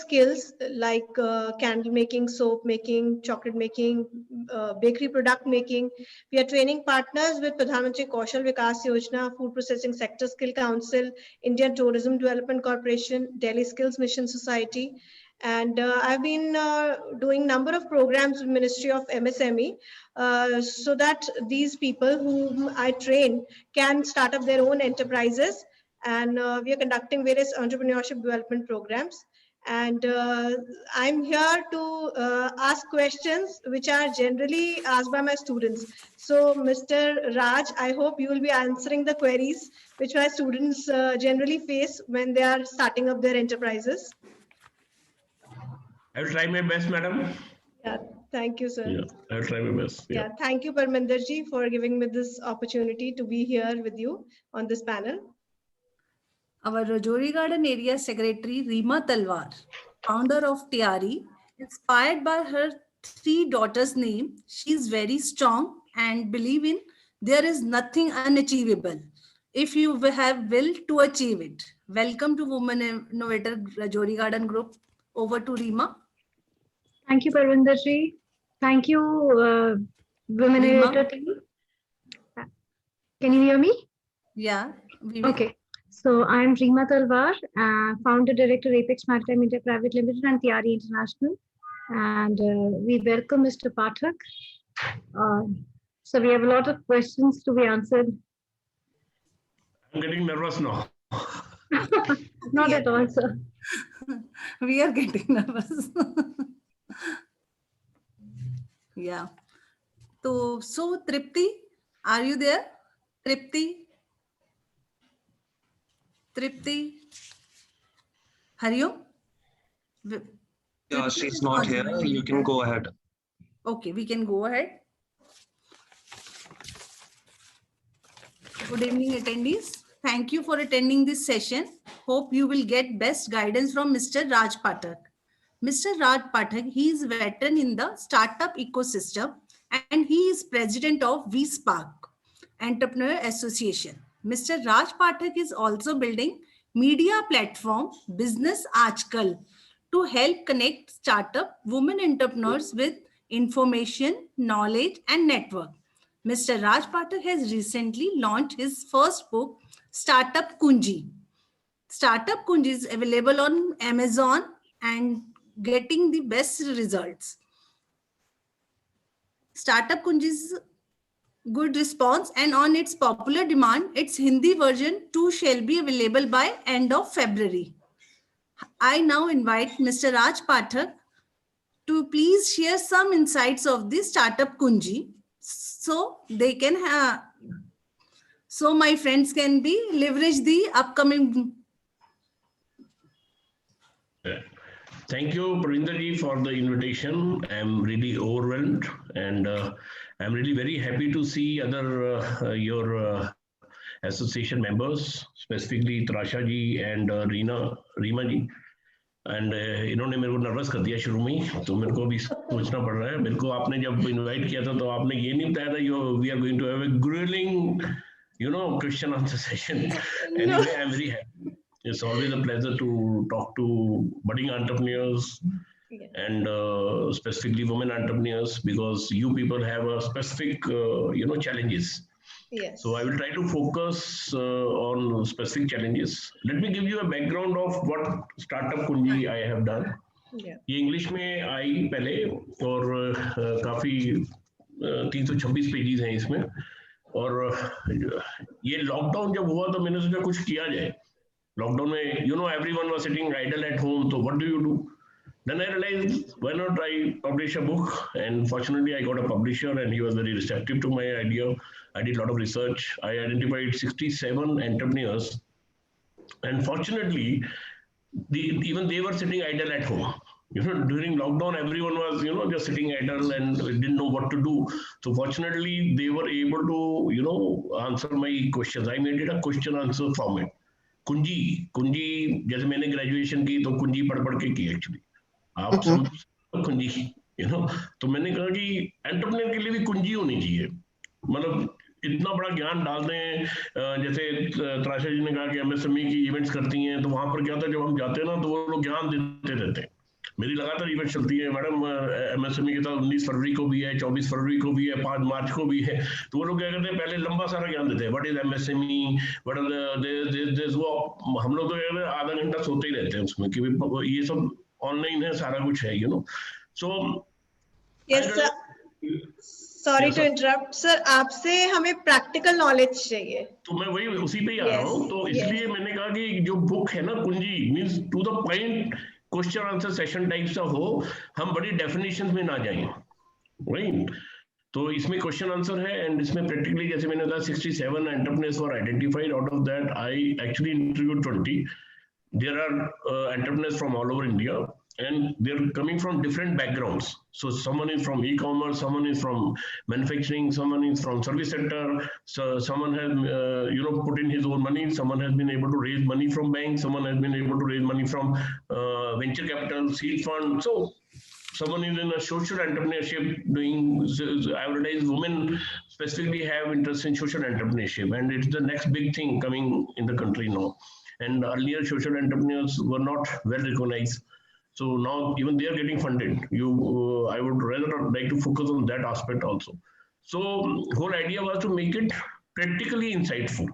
skills like candle making, soap making, chocolate making, bakery product making. We are training partners with Pradhan Mantri Kaushal Vikas Yojana, Food Processing Sector Skill Council, Indian Tourism Development Corporation, Delhi Skills Mission Society. And I've been doing number of programs with Ministry of MSME so that these people whom I train can start up their own enterprises. And we are conducting various entrepreneurship development programs. And I'm here to ask questions which are generally asked by my students. So, Mr. Raj, I hope you will be answering the queries which my students generally face when they are starting up their enterprises. I will try my best, madam. Yeah, thank you, sir. Yeah, I will try my best. Yeah, thank you, Parminder ji, for giving me this opportunity to be here with you on this panel. Our Rajouri Garden Area Secretary Reema Talwar, founder of TRE, inspired by her 3 daughters' name, she is very strong and believe in there is nothing unachievable if you have will to achieve it. Welcome to Women Innovator Rajouri Garden Group. Over to Reema. Thank you, Parvinder ji. Thank you, Women Innovator team. Can you hear me? Yeah. Okay. So I'm Reema Talwar, founder director Apex Maritime India Private Limited and TRE International, and we welcome Mr. Pathak. So we have a lot of questions to be answered. I'm getting nervous now. Not at all, sir. We are getting nervous. Yeah. So Tripti, are you there? Tripti? Hariom? Yeah, she's not here. You can go ahead. Okay, we can go ahead. Good evening, attendees. Thank you for attending this session. Hope you will get best guidance from Mr. Raj Pathak. Mr. Raj Pathak, he is a veteran in the startup ecosystem and he is president of VSpark Entrepreneur Association. Mr. Raj Pathak is also building media platform Business Aajkal to help connect startup women entrepreneurs with information, knowledge, and network. Mr. Raj Pathak has recently launched his first book, Startup Kunji. Startup Kunji is available on Amazon and getting the best results. Startup Kunji is good response, and on its popular demand, its Hindi version too shall be available by end of February. I now invite Mr. Raj Pathak to please share some insights of the Startup Kunji so they can so my friends can be leverage the upcoming. Thank you, Parvinder ji, for the invitation. I'm really overwhelmed and I'm really very happy to see other your association members, specifically Trasha ji and Reema ji. And इन्होंने मेरे को nervous कर दिया शुरू में ही, तो मेरे को भी सोचना पड़ रहा है. मेरे को आपने जब इनवाइट किया था तो आपने ये नहीं बताया था we are going to have a grilling question answer session. Anyway I am very happy. It's always a pleasure to talk to budding entrepreneurs and specifically women entrepreneurs, because you people have a specific challenges. Yes. So I will try to focus on specific challenges. Let me give you a background of what Startup Kunji I have done. ये English में आई पहले और काफी 326 pages हैं इसमें. और ये lockdown जब हुआ तो मैंने सोचा कुछ किया जाए. लॉकडाउन में everyone was sitting idle at home, so what do you do? Then I realized, why not I publish a book? And fortunately, I got a publisher and he was very receptive to my idea. I did a lot of research. I identified 67 entrepreneurs. And fortunately, even they were sitting idle at home. During lockdown, everyone was, just sitting idle and didn't know what to do. So fortunately, they were able to, answer my questions. I made it a question answer format. कुंजी जैसे मैंने graduation की तो कुंजी पढ़ के की actually. आप समझ कुंजी तो मैंने कहा कि एंटरप्रेन्योर के लिए भी कुंजी होनी चाहिए. मतलब इतना बड़ा ज्ञान डाल दें. जैसे त्राशा जी ने कहा कि एमएसएमई की इवेंट्स करती हैं, तो वहां पर क्या था, जब हम जाते हैं ना तो वो लोग ज्ञान देते रहते हैं. मेरी लगातार इवेंट चलती है मैडम, एमएसएमई के साथ 19 फरवरी को भी है, 24 फरवरी को भी है, 5 मार्च को भी है। तो वो लोग क्या करते हैं, पहले लंबा सारा ज्ञान देते हैं, what is MSME, what are वो हम लोग तो आधा घंटा सोते ही रहते हैं उसमें कि ये सब ऑनलाइन है, सारा कुछ है, you know. So yes sir, sorry to interrupt sir, आपसे हमें प्रैक्टिकल नॉलेज चाहिए। तो मैं वही उसी पे ही आ रहा हूँ। तो इसलिए मैंने कहा कि जो बुक है ना कुंजी, means to the point, question answer session type का हो, हम बड़ी डेफिनेशन में ना जाएं, राइट। तो इसमें क्वेश्चन आंसर है एंड इसमें प्रैक्टिकली जैसे मैंने बताया 67 entrepreneurs were identified, out of that I actually interviewed 20. There are entrepreneurs from all over India and they're coming from different backgrounds. So someone is from e-commerce, someone is from manufacturing, someone is from service sector, so someone has put in his own money, someone has been able to raise money from banks, someone has been able to raise money from venture capital, seed fund. So someone is in a social entrepreneurship doing advertise. Women specifically have interest in social entrepreneurship and it's the next big thing coming in the country now. And earlier social entrepreneurs were not well recognized. So now even they are getting funded. I would rather like to focus on that aspect also. So whole idea was to make it practically insightful.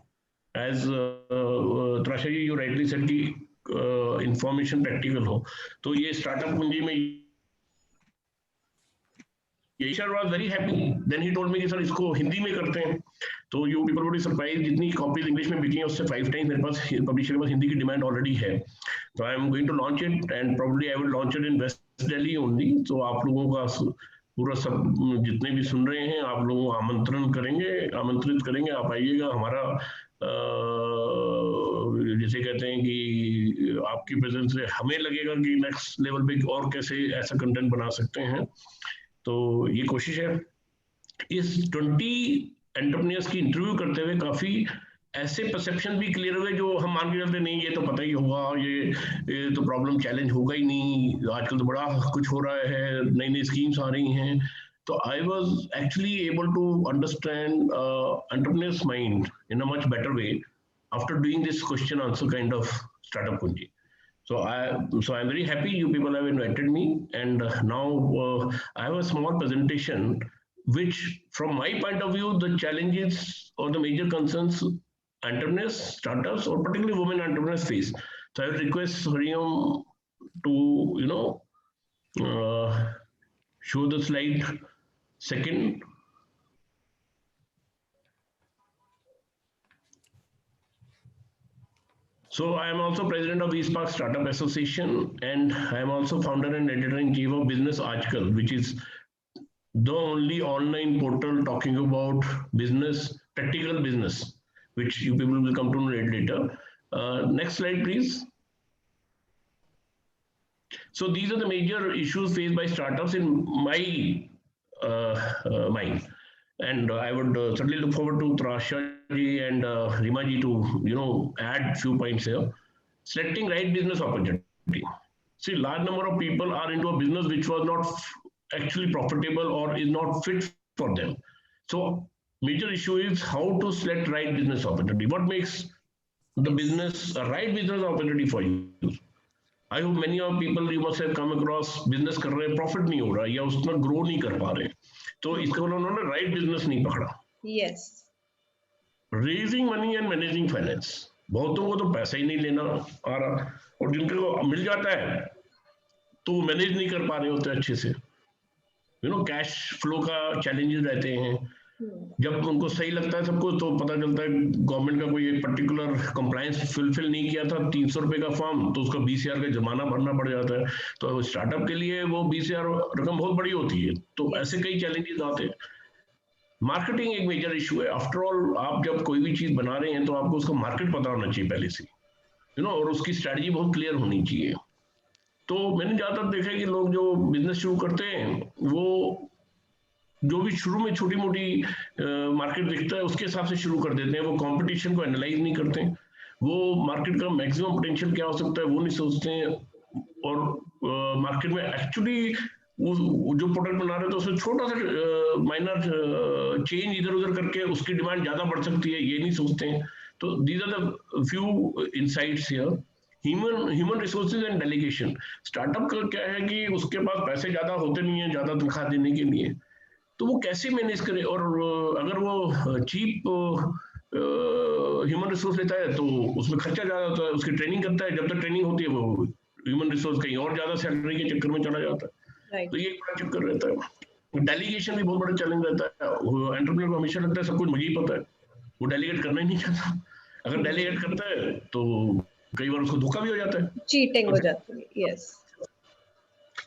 As Trasha ji, you rightly said कि information practical हो. तो ये startup पूंजी में Yashar was very happy. Then he told me कि sir इसको हिंदी में करते हैं. तो you people would be surprised जितनी कॉपीज इंग्लिश में बिकी हैं उससे 5 times मेरे पास पब्लिशर के पास हिंदी की डिमांड ऑलरेडी है. तो I am going to launch it and probably I will launch it in west Delhi only. तो आप लोगों का पूरा सब जितने भी सुन रहे हैं आप लोगों को आमंत्रित करेंगे. आप आइएगा. हमारा जैसे कहते हैं कि आपकी प्रेजेंस से हमें लगेगा कि नेक्स्ट लेवल पे और कैसे ऐसा कंटेंट बना सकते हैं. तो ये कोशिश है. इस 20 एंटरप्रेन्योर्स की इंटरव्यू करते हुए काफी ऐसे परसेप्शन भी क्लियर हुए जो हम मान के चलते नहीं ये तो पता ही होगा, ये तो प्रॉब्लम चैलेंज होगा ही नहीं, आजकल तो बड़ा कुछ हो रहा है, नई नई स्कीम्स आ रही हैं. तो I was actually able to understand entrepreneurs mind in a much better way after doing this question answer kind of startup कुंजी. So I'm very happy you people have invited me, and now I have a small presentation which from my point of view the challenges or the major concerns entrepreneurs, startups or particularly women entrepreneurs face. So I will request Hariom to show the slide second. So I am also president of eSpark Startup Association, and I am also founder and editor-in-chief of Business Aajkal, which is the only online portal talking about business, practical business, which you people will come to know later. Next slide, please. So these are the major issues faced by startups in my mind. And I would certainly look forward to Trasha ji and Rima ji to add few points here. Selecting right business opportunity. See, large number of people are into a business which was not actually profitable or is not fit for them. So major issue is how to select right business opportunity. What makes the business a right business opportunity for you? I hope many of people you must have come across business कर रहे हैं, profit नहीं हो रहा या उसमें grow नहीं कर पा रहे. तो इसका उन्होंने राइट बिजनेस नहीं पकड़ा. Yes. Raising money and managing finance. बहुतों को तो पैसा ही नहीं लेना आ रहा और जिनको मिल जाता है तो मैनेज नहीं कर पा रहे होते अच्छे से. कैश फ्लो का चैलेंजेस रहते हैं. जब उनको सही लगता है सबको तो पता चलता है गवर्नमेंट का कोई एक पर्टिकुलर कंप्लायंस फुलफिल नहीं किया था, 300 रुपए का फॉर्म, तो उसका 20,000 का जुर्माना भरना पड़ जाता है. तो स्टार्टअप के लिए वो 20,000 रकम बहुत बड़ी होती है. तो ऐसे कई चैलेंजेस आते हैं. मार्केटिंग एक मेजर इशू है. आफ्टर ऑल आप जब कोई भी चीज बना रहे हैं तो आपको उसका मार्केट पता होना चाहिए पहले से, और उसकी स्ट्रेटजी बहुत क्लियर होनी चाहिए. तो मैंने ज्यादातर देखा है कि लोग जो बिजनेस शुरू करते हैं वो जो भी शुरू में छोटी मोटी मार्केट दिखता है उसके हिसाब से शुरू कर देते हैं. वो कंपटीशन को एनालाइज नहीं करते हैं. वो मार्केट का मैक्सिमम पोटेंशियल क्या हो सकता है वो नहीं सोचते हैं. और मार्केट में एक्चुअली जो प्रोडक्ट बना रहे थे उसमें छोटा सा माइनर चेंज इधर उधर करके उसकी डिमांड ज्यादा बढ़ सकती है ये नहीं सोचते हैं. तो these are the few insights here. Human resources and delegation. Startup का क्या है कि उसके पास पैसे ज्यादा होते नहीं है ज्यादा तनख्वाह देने के लिए, तो वो कैसे मैनेज करे। और अगर वो चीप ह्यूमन रिसोर्स लेता है तो उसमें खर्चा ज्यादा होता है, उसकी ट्रेनिंग करता है, जब तक ट्रेनिंग होती है वो ह्यूमन रिसोर्स कहीं और ज्यादा सैलरी के चक्कर में चला जाता है। तो ये एक बड़ा चक्कर रहता है। डेलीगेशन भी बहुत बड़ा चैलेंज रहता है। एंटरप्रेन्योर को हमेशा लगता है सब कुछ मुझे ही पता है, वो डेलीगेट करना ही नहीं चाहता। अगर डेलीगेट करता है तो कई बार उसको धोखा भी हो जाता है, चीटिंग हो जाती है। यस।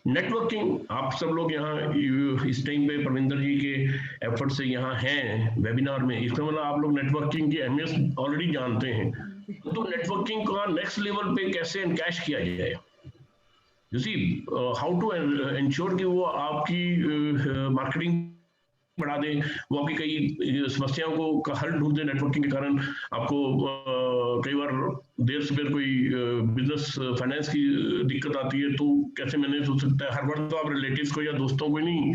नेटवर्किंग, आप सब लोग यहाँ इस टाइम पे परविंदर जी के एफर्ट से यहाँ हैं वेबिनार में, इसका मतलब आप लोग नेटवर्किंग की अहमियत ऑलरेडी जानते हैं। तो नेटवर्किंग का नेक्स्ट लेवल पे कैसे एनकैश किया जाए, you see how to ensure कि वो आपकी मार्केटिंग बढ़ा दें, वो आपकी कई समस्याओं को का हल ढूंढ दें। नेटवर्किंग के कारण आपको कई बार देर से देर कोई बिजनेस फाइनेंस की दिक्कत आती है तो कैसे मैनेज हो सकता है। हर बार तो आप रिलेटिव्स को या दोस्तों को नहीं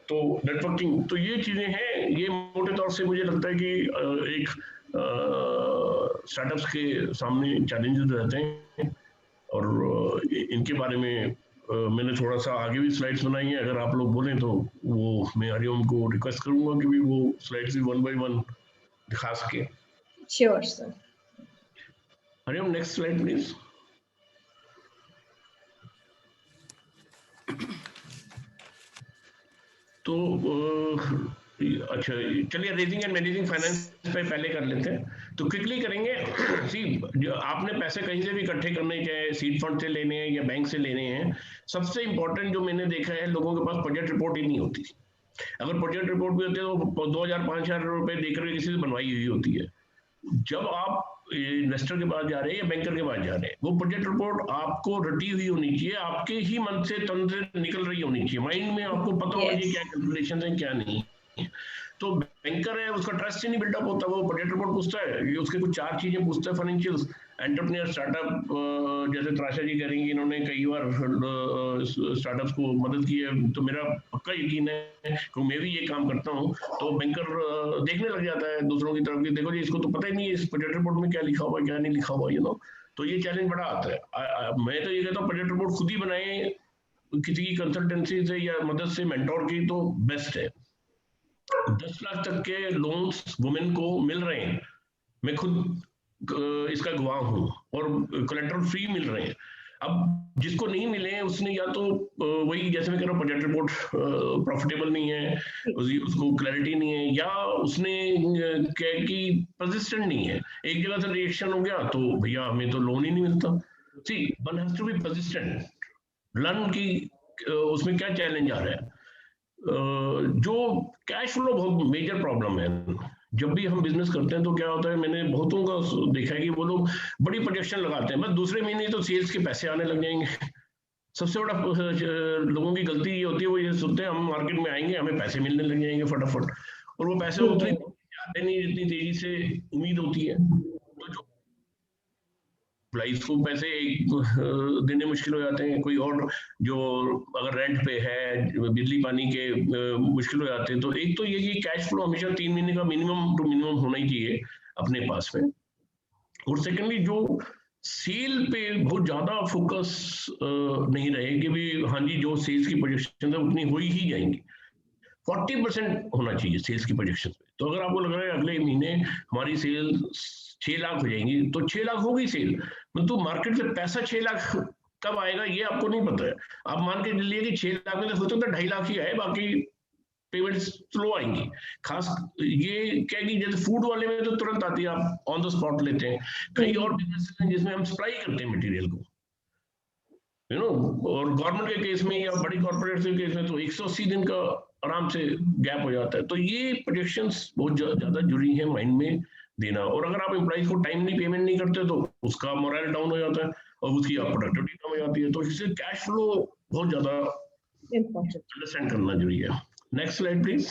तो नेटवर्किंग, तो ये चीजें हैं। ये मोटे तौर से मुझे लगता है कि एक स्टार्टअप्स के सामने चैलेंजेस रहते हैं, और इनके बारे में मैंने थोड़ा सा आगे भी स्लाइड्स बनाई हैं। अगर आप लोग बोलें तो वो मैं हरिओम को रिक्वेस्ट करूंगा कि भी वो स्लाइड्स भी 1 by 1 दिखा सके। Sure sir. Hariom next slide please. तो अच्छा चलिए रेजिंग एंड मैनेजिंग फाइनेंस पे पहले कर लेते हैं, तो क्विकली करेंगे। सी आपने पैसे कहीं से भी इकट्ठे करने, चाहे सीड फंड से लेने हैं या बैंक से लेने हैं, सबसे इंपॉर्टेंट जो मैंने देखा है लोगों के पास बजट रिपोर्ट ही नहीं होती। अगर बजट रिपोर्ट भी होती है तो 2000-5000 रुपए देकर किसी से बनवाई हुई होती है। जब आप इन्वेस्टर के पास जा रहे हैं या बैंकर के पास जा रहे हैं, वो बजट रिपोर्ट आपको रटी हुई होनी चाहिए, आपके ही मन से तन से निकल रही होनी चाहिए, माइंड में आपको पता होना चाहिए क्या कैलकुलेशन है क्या नहीं। तो बैंकर है उसका ट्रस्ट ही नहीं बिल्डअप होता, वो बजट रिपोर्ट पूछता है, ये उसके कुछ 4 चीजें पूछता है फाइनेंशियल्स। एंटरप्रेन्योर स्टार्टअप जैसे त्राशा जी करेंगे, इन्होंने कई बार स्टार्टअप्स को मदद की है, तो मेरा पक्का यकीन है कि मैं भी ये काम करता हूँ। तो बैंकर देखने लग जाता है दूसरों की तरफ कि देखो जी इसको तो पता ही नहीं है इस बजट रिपोर्ट में क्या लिखा हुआ क्या नहीं लिखा हुआ, तो ये चैलेंज बड़ा आता है। मैं तो ये कहता हूँ बजट रिपोर्ट खुद ही बनाए, किसी की कंसल्टेंसी से या मदद से, मेंटोर की, तो बेस्ट है। 10 लाख तक के लोन्स वुमेन को मिल रहे हैं, मैं खुद इसका गवाह हूं, और कोलैटरल फ्री मिल रहे हैं। अब जिसको नहीं मिले उसने या तो वही जैसे मैं कह रहा हूँ बजट रिपोर्ट प्रॉफिटेबल नहीं है, उसको क्लैरिटी नहीं है, या उसने क्या कि परसिस्टेंट नहीं है, एक जगह से रिएक्शन हो गया तो भैया हमें तो लोन ही नहीं मिलता। See one has to be persistent, learn की उसमें क्या चैलेंज आ रहा है। जो कैश फ्लो बहुत मेजर प्रॉब्लम है। जब भी हम बिजनेस करते हैं तो क्या होता है, मैंने बहुतों का देखा है कि वो लोग बड़ी प्रोजेक्शन लगाते हैं, बस दूसरे महीने तो सेल्स के पैसे आने लग जाएंगे। सबसे बड़ा लोगों की गलती ये होती है, वो ये सोचते हैं हम मार्केट में आएंगे हमें पैसे मिलने लग जाएंगे फटाफट, और वो पैसे उतनी आते नहीं जितनी तेजी से उम्मीद होती है। तो जो एम्प्लॉइज को पैसे देने मुश्किल हो जाते हैं, कोई और जो अगर रेंट पे है, बिजली पानी के मुश्किल हो जाते हैं। तो एक तो ये कि कैश फ्लो हमेशा 3 महीने का मिनिमम टू मिनिमम होना ही चाहिए अपने पास में। और सेकेंडली जो सेल पे बहुत ज्यादा फोकस नहीं रहे कि भी हाँ जी जो सेल्स की प्रोजेक्शन है उतनी हो ही जाएंगी, 40% होना चाहिए सेल्स की प्रोजेक्शन पे। तो अगर आपको लग रहा है अगले महीने हमारी सेल 6 लाख हो जाएंगी, तो 6 लाख होगी सेल, तो मार्केट से पैसा 6 लाख कब आएगा ये आपको नहीं पता है। आप मान के चलिए कि 6 लाख में तो सोचो तो 2.5 लाख ही आए, बाकी पेमेंट स्लो आएंगी। खास ये क्या कि जैसे फूड वाले में तो तुरंत आती है, आप ऑन द स्पॉट लेते हैं। कई और बिजनेस हैं जिसमें हम सप्लाई करते हैं मटेरियल को, और गवर्नमेंट के केस में या बड़ी कॉर्पोरेट के केस में तो 180 दिन का आराम से गैप हो जाता है। तो ये प्रोजेक्शंस बहुत ज्यादा जरूरी है माइंड में देना। और अगर आप एम्प्लॉइज को टाइमली पेमेंट नहीं करते तो उसका मोरल डाउन हो जाता है और उसकी प्रोडक्टिविटी कम हो जाती है। तो इससे कैश फ्लो बहुत ज्यादा अंडरस्टैंड करना जरूरी है। Next slide please.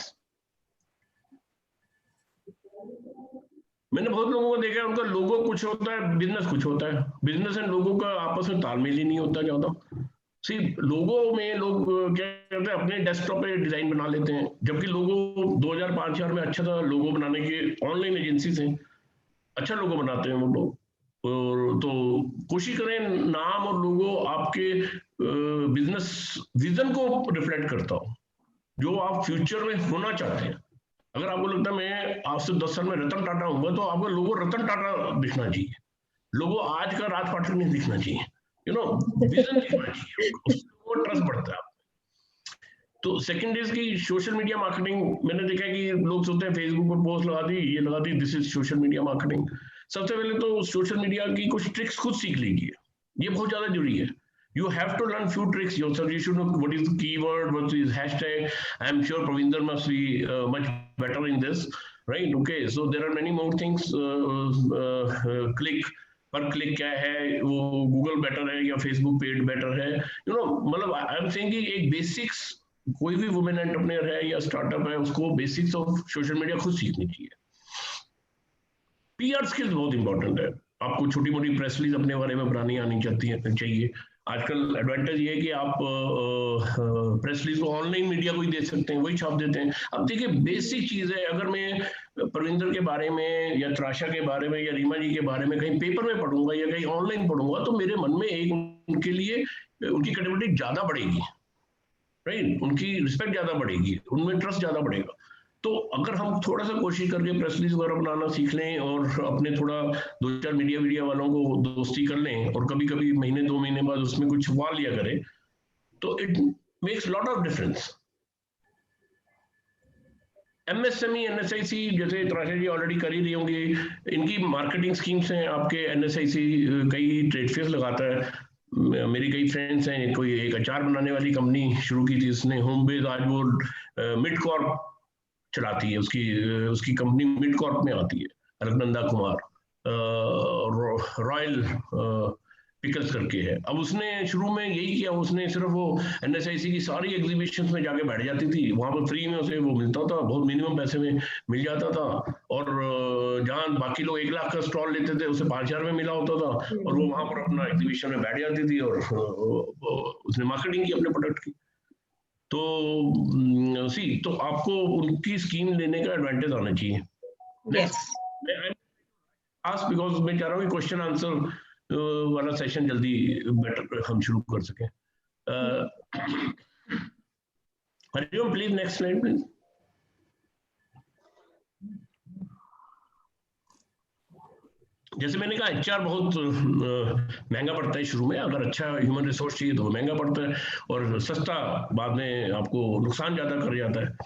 मैंने बहुत लोगों को देखा है, उनका लोगो कुछ होता है, बिजनेस कुछ होता है। बिजनेस एंड लोगो का आपस में तालमेल ही नहीं होता ज्यादा। सिर्फ लोगो में लोग क्या करते हैं, अपने डेस्कटॉप पे डिजाइन बना लेते हैं, जबकि लोगो 2000-5000 में अच्छा था लोगो बनाने के ऑनलाइन एजेंसी से अच्छा लोगो बनाते हैं वो लोग। और तो कोशिश करें नाम और लोगो आपके बिजनेस विजन को रिफ्लेक्ट करता हो, जो आप फ्यूचर में होना चाहते हैं। अगर आपको लगता है मैं आज से 10 साल में रतन टाटा हूंगा, तो आपका लोगो रतन टाटा दिखना चाहिए, लोगो आज का राज पाठक नहीं दिखना चाहिए, विजन दिखना चाहिए, उसको ट्रस्ट बढ़ता है। तो सेकंड इज की सोशल मीडिया मार्केटिंग। मैंने देखा है कि लोग सोचते हैं फेसबुक पर पोस्ट लगा दी, ये लगा दी, this is social media marketing. सबसे पहले तो सोशल मीडिया की कुछ ट्रिक्स खुद सीख लीजिए, ये बहुत ज्यादा जरूरी है। You have to learn few tricks yourself. You should know what is the keyword, what is hashtag. I'm sure Pravinder must be much better in this, right? Okay, so there are many more things. Click per click क्या है, वो Google better है या Facebook paid better है, मतलब I'm saying कि एक basics कोई भी वुमेन एंटरप्रेन्योर है या स्टार्टअप है, उसको बेसिक्स ऑफ सोशल मीडिया खुद सीखनी चाहिए। पीआर स्किल्स बहुत इंपॉर्टेंट है। आपको छोटी मोटी प्रेस रिलीज अपने बारे में बनानी आनी चाहिए। आजकल एडवांटेज ये है कि आप प्रेस रिलीज को ऑनलाइन मीडिया को ही दे सकते हैं, वही छाप देते हैं। अब देखिए बेसिक चीज है, अगर मैं परविंदर के बारे में या त्राशा के बारे में या रीमा जी के बारे में कहीं पेपर में पढ़ूंगा या कहीं ऑनलाइन पढ़ूंगा, तो मेरे मन में एक उनके लिए उनकी क्रेडिबिलिटी ज्यादा बढ़ेगी, राइट? उनकी रिस्पेक्ट ज्यादा बढ़ेगी, उनमें ट्रस्ट ज्यादा बढ़ेगा। तो अगर हम थोड़ा सा कोशिश करके प्रेस रिलीज वगैरह बनाना सीख लें और अपने थोड़ा 2-4 मीडिया वालों को दोस्ती कर लें और कभी कभी महीने 2 महीने बाद उसमें कुछ छुपा लिया करें, तो it makes lot of difference. MSME NSIC जैसे त्राशा जी ऑलरेडी कर ही रही होंगी, इनकी मार्केटिंग स्कीम्स हैं। आपके एनएसआईसी कई ट्रेड फेयर लगाता है। मेरी कई फ्रेंड्स हैं, कोई एक अचार बनाने वाली कंपनी शुरू की थी उसने, होम बेस, आज वो मिड कॉर्प चलाती है, उसकी कंपनी मिड कॉर्प में आती है, अलकनंदा कुमार, रॉयल पिकल्स करके है। अब उसने शुरू में यही किया, उसने सिर्फ वो एनएसआईसी की सारी एग्जीबिशंस में जाके बैठ जाती थी, वहां पर फ्री में उसे वो मिलता था, बहुत मिनिमम पैसे में मिल जाता था, और जहां बाकी लोग 1 लाख का स्टॉल लेते थे उसे 5,000 में मिला होता था, और वो वहां पर अपना एग्जीबिशन में बैठ जाती थी और उसने मार्केटिंग की अपने प्रोडक्ट की। तो आपको उनकी स्कीम लेने का एडवांटेज आना चाहिए। बिकॉज मैं चाह रहा हूँ कि क्वेश्चन आंसर वाला सेशन जल्दी बेटर हम शुरू कर सकें। Hariom please, next slide please. जैसे मैंने कहा एचआर बहुत महंगा पड़ता है शुरू में, अगर अच्छा ह्यूमन रिसोर्स चाहिए तो महंगा पड़ता है और सस्ता बाद में आपको नुकसान ज्यादा कर जाता है।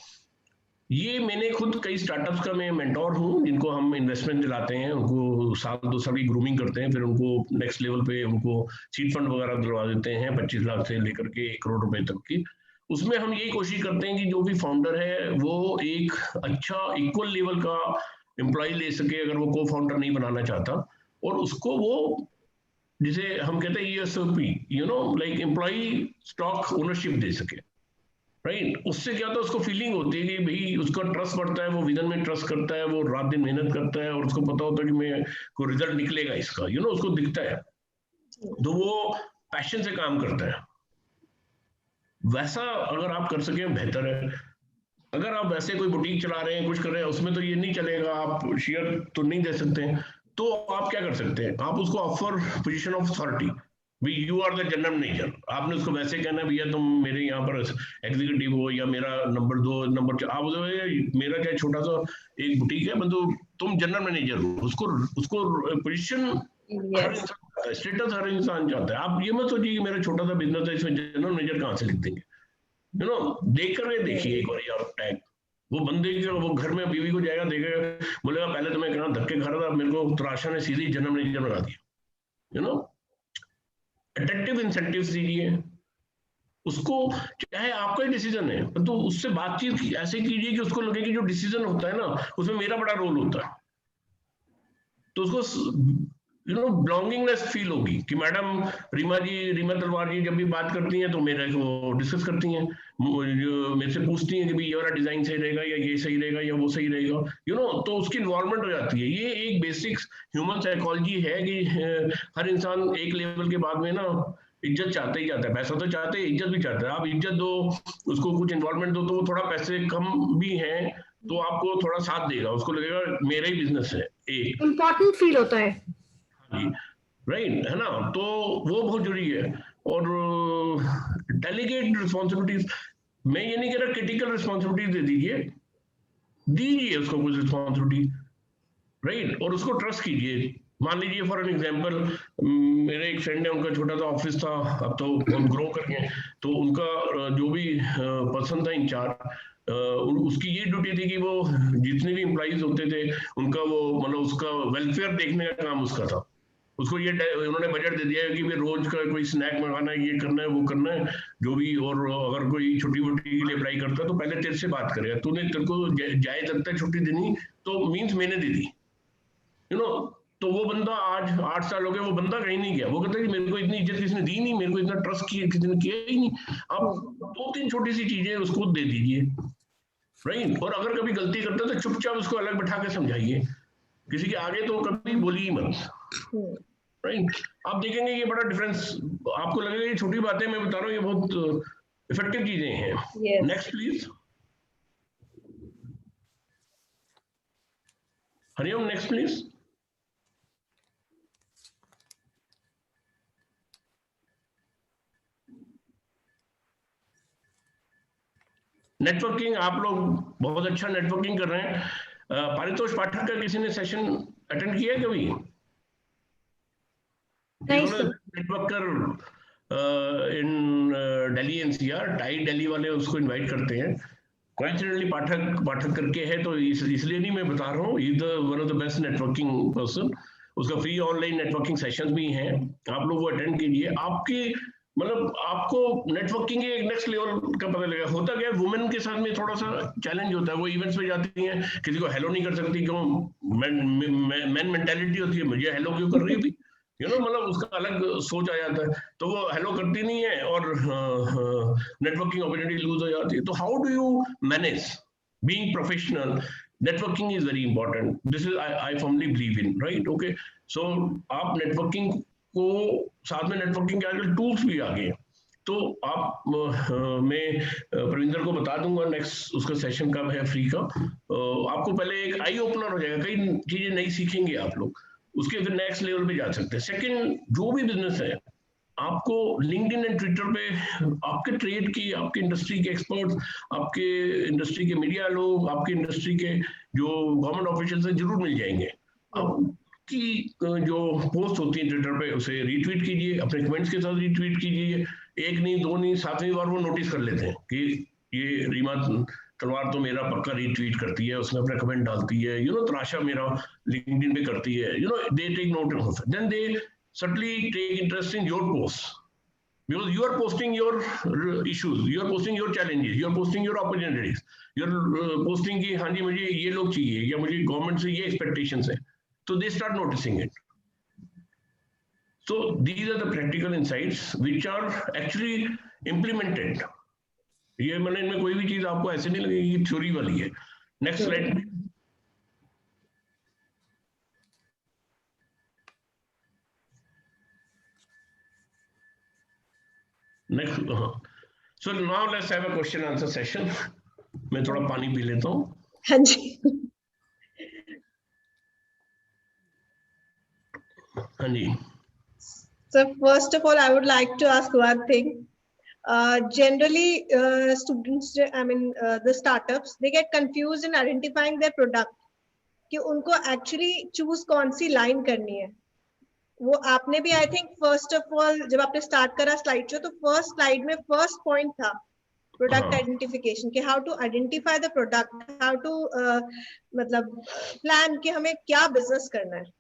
ये मैंने खुद कई स्टार्टअप्स का मैं मेंटोर हूँ, जिनको हम इन्वेस्टमेंट दिलाते हैं, उनको 1-2 साल की ग्रूमिंग करते हैं, फिर उनको नेक्स्ट लेवल पे उनको सीड फंड वगैरह दिलवा देते हैं 25 लाख से लेकर के 1 करोड़ रुपए तक की। उसमें हम यही कोशिश करते हैं कि जो भी फाउंडर है वो एक अच्छा इक्वल लेवल का एम्प्लॉय ले सके, अगर वो को फाउंडर नहीं बनाना चाहता, और उसको वो जिसे हम कहते हैं ESOP, like employ stock ownership दे सके, राइट? उससे क्या होता है, उसको फीलिंग होती है कि भाई उसका ट्रस्ट बढ़ता है, वो विजन में ट्रस्ट करता है, वो रात दिन मेहनत करता है और उसको पता होता है कि मैं को रिजल्ट निकलेगा इसका, उसको दिखता है, तो वो पैशन से काम करता है। वैसा अगर आप कर सके बेहतर है। अगर आप वैसे कोई बुटीक चला रहे हैं, कुछ कर रहे हैं, उसमें तो ये नहीं चलेगा, आप शेयर तो नहीं दे सकते हैं, तो आप क्या कर सकते हैं, आप उसको offer position of authority, you are the general manager. आपने उसको वैसे कहना भैया तुम मेरे यहाँ पर एग्जीक्यूटिव हो या मेरा नंबर 2 नंबर 4, आप मेरा चाहे छोटा सा एक बुटीक है, तो तुम जनरल मैनेजर हो, उसको पोजीशन स्टेटस हर इंसान चाहता है। आप ये मत सोचिए कि मेरा छोटा सा बिजनेस है, इसमें जनरल मैनेजर कहाँ से लिख देंगे, देख कर देखिए एक बार यार टैग, वो बंदे वो घर में बीवी को जाएगा, देखेगा, बोलेगा पहले तो मैं कहना धक्के खा रहा था, मेरे को त्राशा ने सीधी जनरल मैनेजर बना दिया। अट्रैक्टिव इंसेंटिव्स दीजिए उसको, चाहे आपका ही डिसीजन है तो उससे बातचीत ऐसे कीजिए कि उसको लगे कि जो डिसीजन होता है ना उसमें मेरा बड़ा रोल होता है, तो उसको बिलोंगिंगनेस फील होगी कि मैडम रीमा तलवार जी जब भी बात करती हैं तो मेरे को डिस्कस करती हैं, मेरे से पूछती हैं कि भाई ये वाला डिजाइन सही रहेगा या ये सही रहेगा या वो सही रहेगा, तो उसकी इन्वॉल्वमेंट हो जाती है। ये एक बेसिक ह्यूमन साइकोलॉजी है कि हर इंसान एक लेवल के बाद में ना इज्जत चाहते ही चाहता है, पैसा तो चाहते हैं, इज्जत भी चाहता है। आप इज्जत दो, उसको कुछ इन्वॉल्वमेंट दो, तो वो थोड़ा पैसे कम भी है तो आपको थोड़ा साथ देगा, उसको लगेगा मेरा ही बिजनेस है, एक इम्पोर्टेंट फील होता है। राइट, है ना, तो वो बहुत जरूरी है। और डेलीगेट रिस्पॉन्सिबिलिटीज, मैं ये नहीं कह रहा क्रिटिकल रिस्पॉन्सिबिलिटीज दे दीजिए उसको कुछ रिस्पॉन्सिबिलिटी, राइट, और उसको ट्रस्ट कीजिए। मान लीजिए फॉर एन एग्जांपल, मेरे एक फ्रेंड है, उनका छोटा सा ऑफिस था, अब तो बहुत ग्रो कर गए, तो उनका जो भी पर्सन था इंचार्ज, उसकी ये ड्यूटी थी कि वो जितने भी एम्प्लॉइज होते थे उनका वो मतलब उसका वेलफेयर देखने का काम उसका था। उसको ये उन्होंने बजट दे दिया है कि भाई रोज का कोई स्नैक मंगाना है, ये करना है, वो करना है, जो भी, और अगर कोई छोटी मोटी के लिए अप्लाई करता है तो पहले तेरे से बात करेगा, तूने तेरे को जायज लगता है छुट्टी देनी तो मीन्स मैंने दे दी, यू नो। तो वो बंदा आज 8 साल हो गए, वो बंदा कहीं नहीं गया, वो कहता है कि मेरे को इतनी इज्जत किसी ने दी नहीं, मेरे को इतना ट्रस्ट किसी ने किया ही नहीं। आप 2-3 छोटी सी चीजें उसको दे दीजिए, राइट, और अगर कभी गलती करता है तो चुपचाप उसको अलग बैठा के समझाइए, किसी के आगे तो कभी बोली ही मत, राइट। आप देखेंगे ये बड़ा डिफरेंस, आपको लगेगा ये छोटी बातें मैं बता रहा हूँ, ये बहुत इफेक्टिव चीजें हैं। Next please, Hariom, next please. Networking, आप लोग बहुत अच्छा नेटवर्किंग कर रहे हैं। पारितोष पाठक का किसी ने सेशन अटेंड किया है कभी? नेटवर्कर इन दिल्ली एनसीआर, टाई दिल्ली वाले उसको इनवाइट करते हैं। कोइंसिडेंटली पाठक करके है, तो इसलिए नहीं मैं बता रहा हूँ, is the one of the best networking person. उसका फ्री ऑनलाइन नेटवर्किंग सेशंस भी हैं, आप लोग वो अटेंड कीजिए। आपकी मतलब आपको नेटवर्किंग के एक नेक्स्ट लेवल का पता लगेगा। होता क्या है, वुमेन के साथ में थोड़ा सा चैलेंज होता है, वो इवेंट्स में जाती हैं, किसी को हेलो नहीं कर सकती, क्यों, मैन मेंटालिटी होती है, मुझे हेलो क्यों कर रही है, यू नो, मतलब उसका अलग सोच आ जाता है, तो वो हेलो करती नहीं है और नेटवर्किंग अपॉर्चुनिटी लूज हो जाती है। तो how do you manage being professional? Networking is very important, this is I firmly believe in, right, okay. So आप नेटवर्किंग को, साथ में नेटवर्किंग के आजकल टूल्स भी आ गए, तो आप मैं प्रविंदर को बता दूंगा नेक्स्ट उसका सेशन कब है फ्री का। आपको पहले एक आई ओपनर हो जाएगा, कई चीजें नई सीखेंगे आप लोग, उसके फिर नेक्स्ट लेवल पे जा सकते हैं। सेकंड, जो भी बिजनेस है, आपको लिंक्डइन एंड ट्विटर पे आपके ट्रेड की, आपके इंडस्ट्री के एक्सपर्ट्स, आपके इंडस्ट्री के मीडिया लोग, आपके इंडस्ट्री के जो गवर्नमेंट ऑफिशियल्स हैं, जरूर मिल जाएंगे। आपकी जो पोस्ट होती है ट्विटर पे, उसे रीट्वीट कीजिए, अपने कमेंट्स के साथ रीट्वीट कीजिए, 1 नहीं 2 नहीं 7वीं बार वो नोटिस कर लेते हैं कि ये रीमा तलवार तो मेरा पक्का रीट्वीट करती है, उसमें अपना कमेंट डालती है, यू नो, तराशा मेरा लिंक्डइन पे करती है, you know, they take note of it, then they certainly take interest in your posts, because you are posting your issues, you are posting your challenges, you are posting your opportunities, you are posting कि हाँ जी मुझे ये लोग चाहिए, या मुझे government से ये एक्सपेक्टेशंस है, तो they start noticing it. So these are the practical insights which are actually implemented. ये मैंने इनमें कोई भी चीज आपको ऐसे नहीं लगेगी ये थ्योरी वाली है। Next slide. Next, so now let's have a question answer session. मैं थोड़ा पानी पी लेता हूँ। हाँ जी, हाँ जी। So first of all, I would like to ask one thing. Generally, students, the startups, they get confused in identifying their product, कि उनको actually choose कौन सी line करनी है। वो आपने भी, I think, first of all, जब आपने start करा slide show, तो first slide में first point था product identification, कि how to identify the product, how to मतलब plan कि हमें क्या business करना है।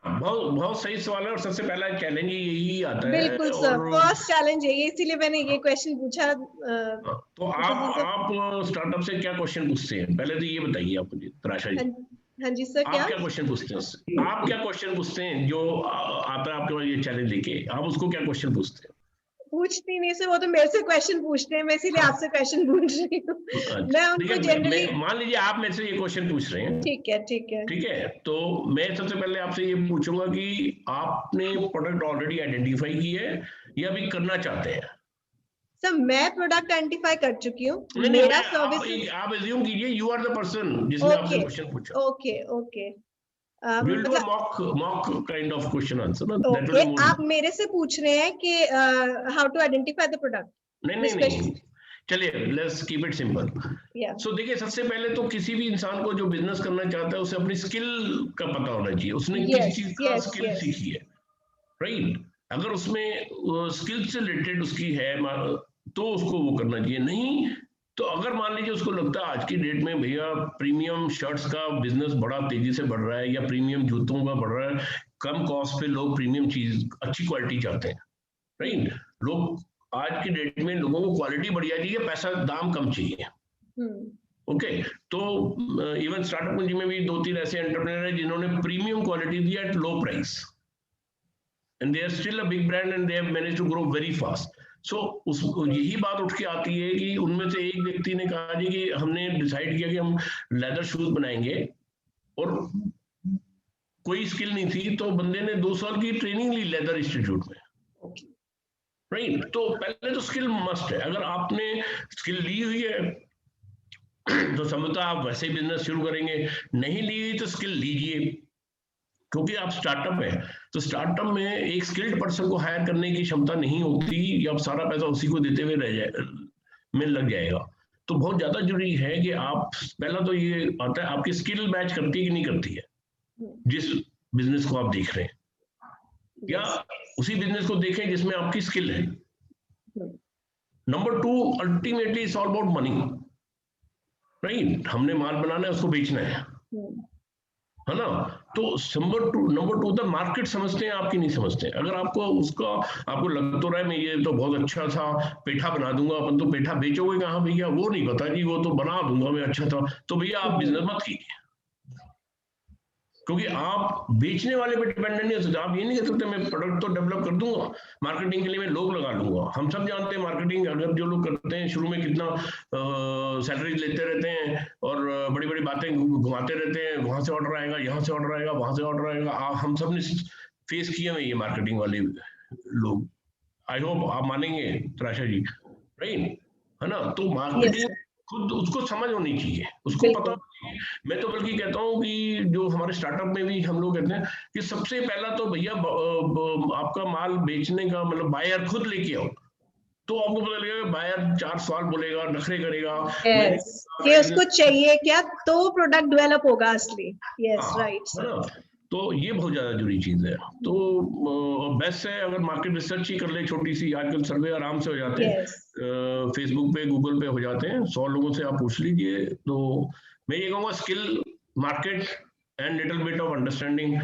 बहुत सही सवाल है, और सबसे पहला चैलेंज यही आता है। बिल्कुल सर, फर्स्ट चैलेंज है ये, इसीलिए मैंने ये क्वेश्चन पूछा। तो आप स्टार्टअप से क्या क्वेश्चन पूछते हैं, पहले तो ये बताइए आप मुझे, तराशा जी। हाँ जी सर, आप क्या क्वेश्चन पूछते हैं? आप क्या क्वेश्चन पूछते हैं जो आता है आपके पास ये चैलेंज लेके, आप उसको क्या क्वेश्चन पूछते हैं? पूछती नहीं सर, वो तो मेरे से क्वेश्चन पूछते हैं, मैं इसीलिए आपसे क्वेश्चन पूछ रही हूँ। मैं उनको जनरली, मान लीजिए आप मेरे से ये क्वेश्चन पूछ रहे हैं, ठीक है ठीक है ठीक है, तो मैं सबसे पहले आपसे ये पूछूंगा कि आपने प्रोडक्ट ऑलरेडी आइडेंटिफाई की है या अभी करना चाहते हैं? सर मैं प्रोडक्ट आइडेंटिफाई कर चुकी हूँ, मेरा सर्विस। आप एज्यूम कीजिए यू आर द पर्सन जिसने आपसे क्वेश्चन पूछा। Okay okay, we'll do a मतलब mock kind of question answer. No? That will okay, be more. आप मेरे से पूछ रहे हैं कि how to identify the product? नहीं, चलिए let's keep it simple. Yeah. So देखिए, सबसे पहले तो किसी भी इंसान को जो बिजनेस करना चाहता है उसे अपनी स्किल का पता होना चाहिए, उसने Yes, किस चीज का yes, स्किल yes. सीखी है, राइट? अगर उसमें स्किल से रिलेटेड उसकी है तो उसको वो करना चाहिए. नहीं तो अगर मान लीजिए उसको लगता है आज की डेट में भैया प्रीमियम शर्ट्स का बिजनेस बड़ा तेजी से बढ़ रहा है या प्रीमियम जूतों का बढ़ रहा है, कम कॉस्ट पे लोग प्रीमियम चीज अच्छी क्वालिटी चाहते हैं, राइट? लोग आज की डेट में लोगों को क्वालिटी बढ़िया चाहिए, पैसा दाम कम चाहिए. ओके, तो इवन स्टार्टअप पूंजी में भी 2-3 ऐसे एंटरप्रेन्योर हैं जिन्होंने प्रीमियम क्वालिटी दी at low price and they are still a big brand and they have managed to grow very fast. So यही बात उठ के आती है कि उनमें से एक व्यक्ति ने कहा जी कि हमने डिसाइड किया कि हम लेदर शूज बनाएंगे और कोई स्किल नहीं थी, तो बंदे ने 2 साल की ट्रेनिंग ली लेदर इंस्टीट्यूट में, राइट? तो पहले तो स्किल मस्ट है. अगर आपने स्किल ली हुई है तो समझता आप वैसे ही बिजनेस शुरू करेंगे, नहीं ली हुई तो स्किल लीजिए, क्योंकि आप स्टार्टअप है तो स्टार्टअप में एक स्किल्ड पर्सन को हायर करने की क्षमता नहीं होती, या आप सारा पैसा उसी को देते हुए रह जाए में लग जाएगा. तो बहुत ज्यादा जरूरी है कि आप पहला तो ये आता है आपकी स्किल मैच करती है कि नहीं करती है जिस बिजनेस को आप देख रहे हैं, या उसी बिजनेस को देखें जिसमें आपकी स्किल है. Number 2, ultimately it's all about money, right? हमने माल बनाना है, उसको बेचना है ना? तो नंबर टू द मार्केट समझते हैं, आपकी नहीं समझते हैं. अगर आपको लग तो रहा है मैं ये तो बहुत अच्छा था, पेठा बना दूंगा अपन, तो पेठा बेचोगे कहाँ भैया? वो नहीं पता जी, वो तो बना दूंगा मैं, अच्छा था. तो भैया आप बिजनेस मत कीजिए, क्योंकि आप बेचने वाले पे डिपेंडेंट नहीं हो सकते. आप ये नहीं कह सकते मैं प्रोडक्ट तो डेवलप कर दूंगा, मार्केटिंग के लिए मैं लोग लगा लूंगा. हम सब जानते हैं मार्केटिंग अगर जो लोग करते हैं शुरू में कितना सैलरी लेते रहते हैं और बड़ी बड़ी बातें घुमाते रहते हैं, वहां से ऑर्डर आएगा, यहाँ से ऑर्डर आएगा, वहां से ऑर्डर आएगा. हम सब ने फेस किए हैं ये मार्केटिंग वाले लोग. आई होप आप मानेंगे त्राषा जी, राइट? है ना? तो मार्केटिंग खुद उसको समझ होनी चाहिए, उसको पता होना चाहिए. मैं तो बल्कि कहता हूँ कि जो हमारे स्टार्टअप में भी हम लोग कहते हैं कि सबसे पहला तो भैया आपका माल बेचने का मतलब बायर खुद लेके आओ, तो आपको पता लगेगा बायर 4 सवाल बोलेगा, नखरे करेगा, कि उसको चाहिए क्या, तो प्रोडक्ट डेवलप होगा असली. Yes, right. तो ये बहुत ज्यादा जरूरी चीज है. तो बेस्ट है अगर मार्केट रिसर्च ही कर ले छोटी सी, आजकल सर्वे आराम से हो जाते हैं, फेसबुक पे, गूगल पे हो जाते हैं, 100 लोगों से आप पूछ लीजिए. तो मैं ये कहूँगा skill, market and little bit of understanding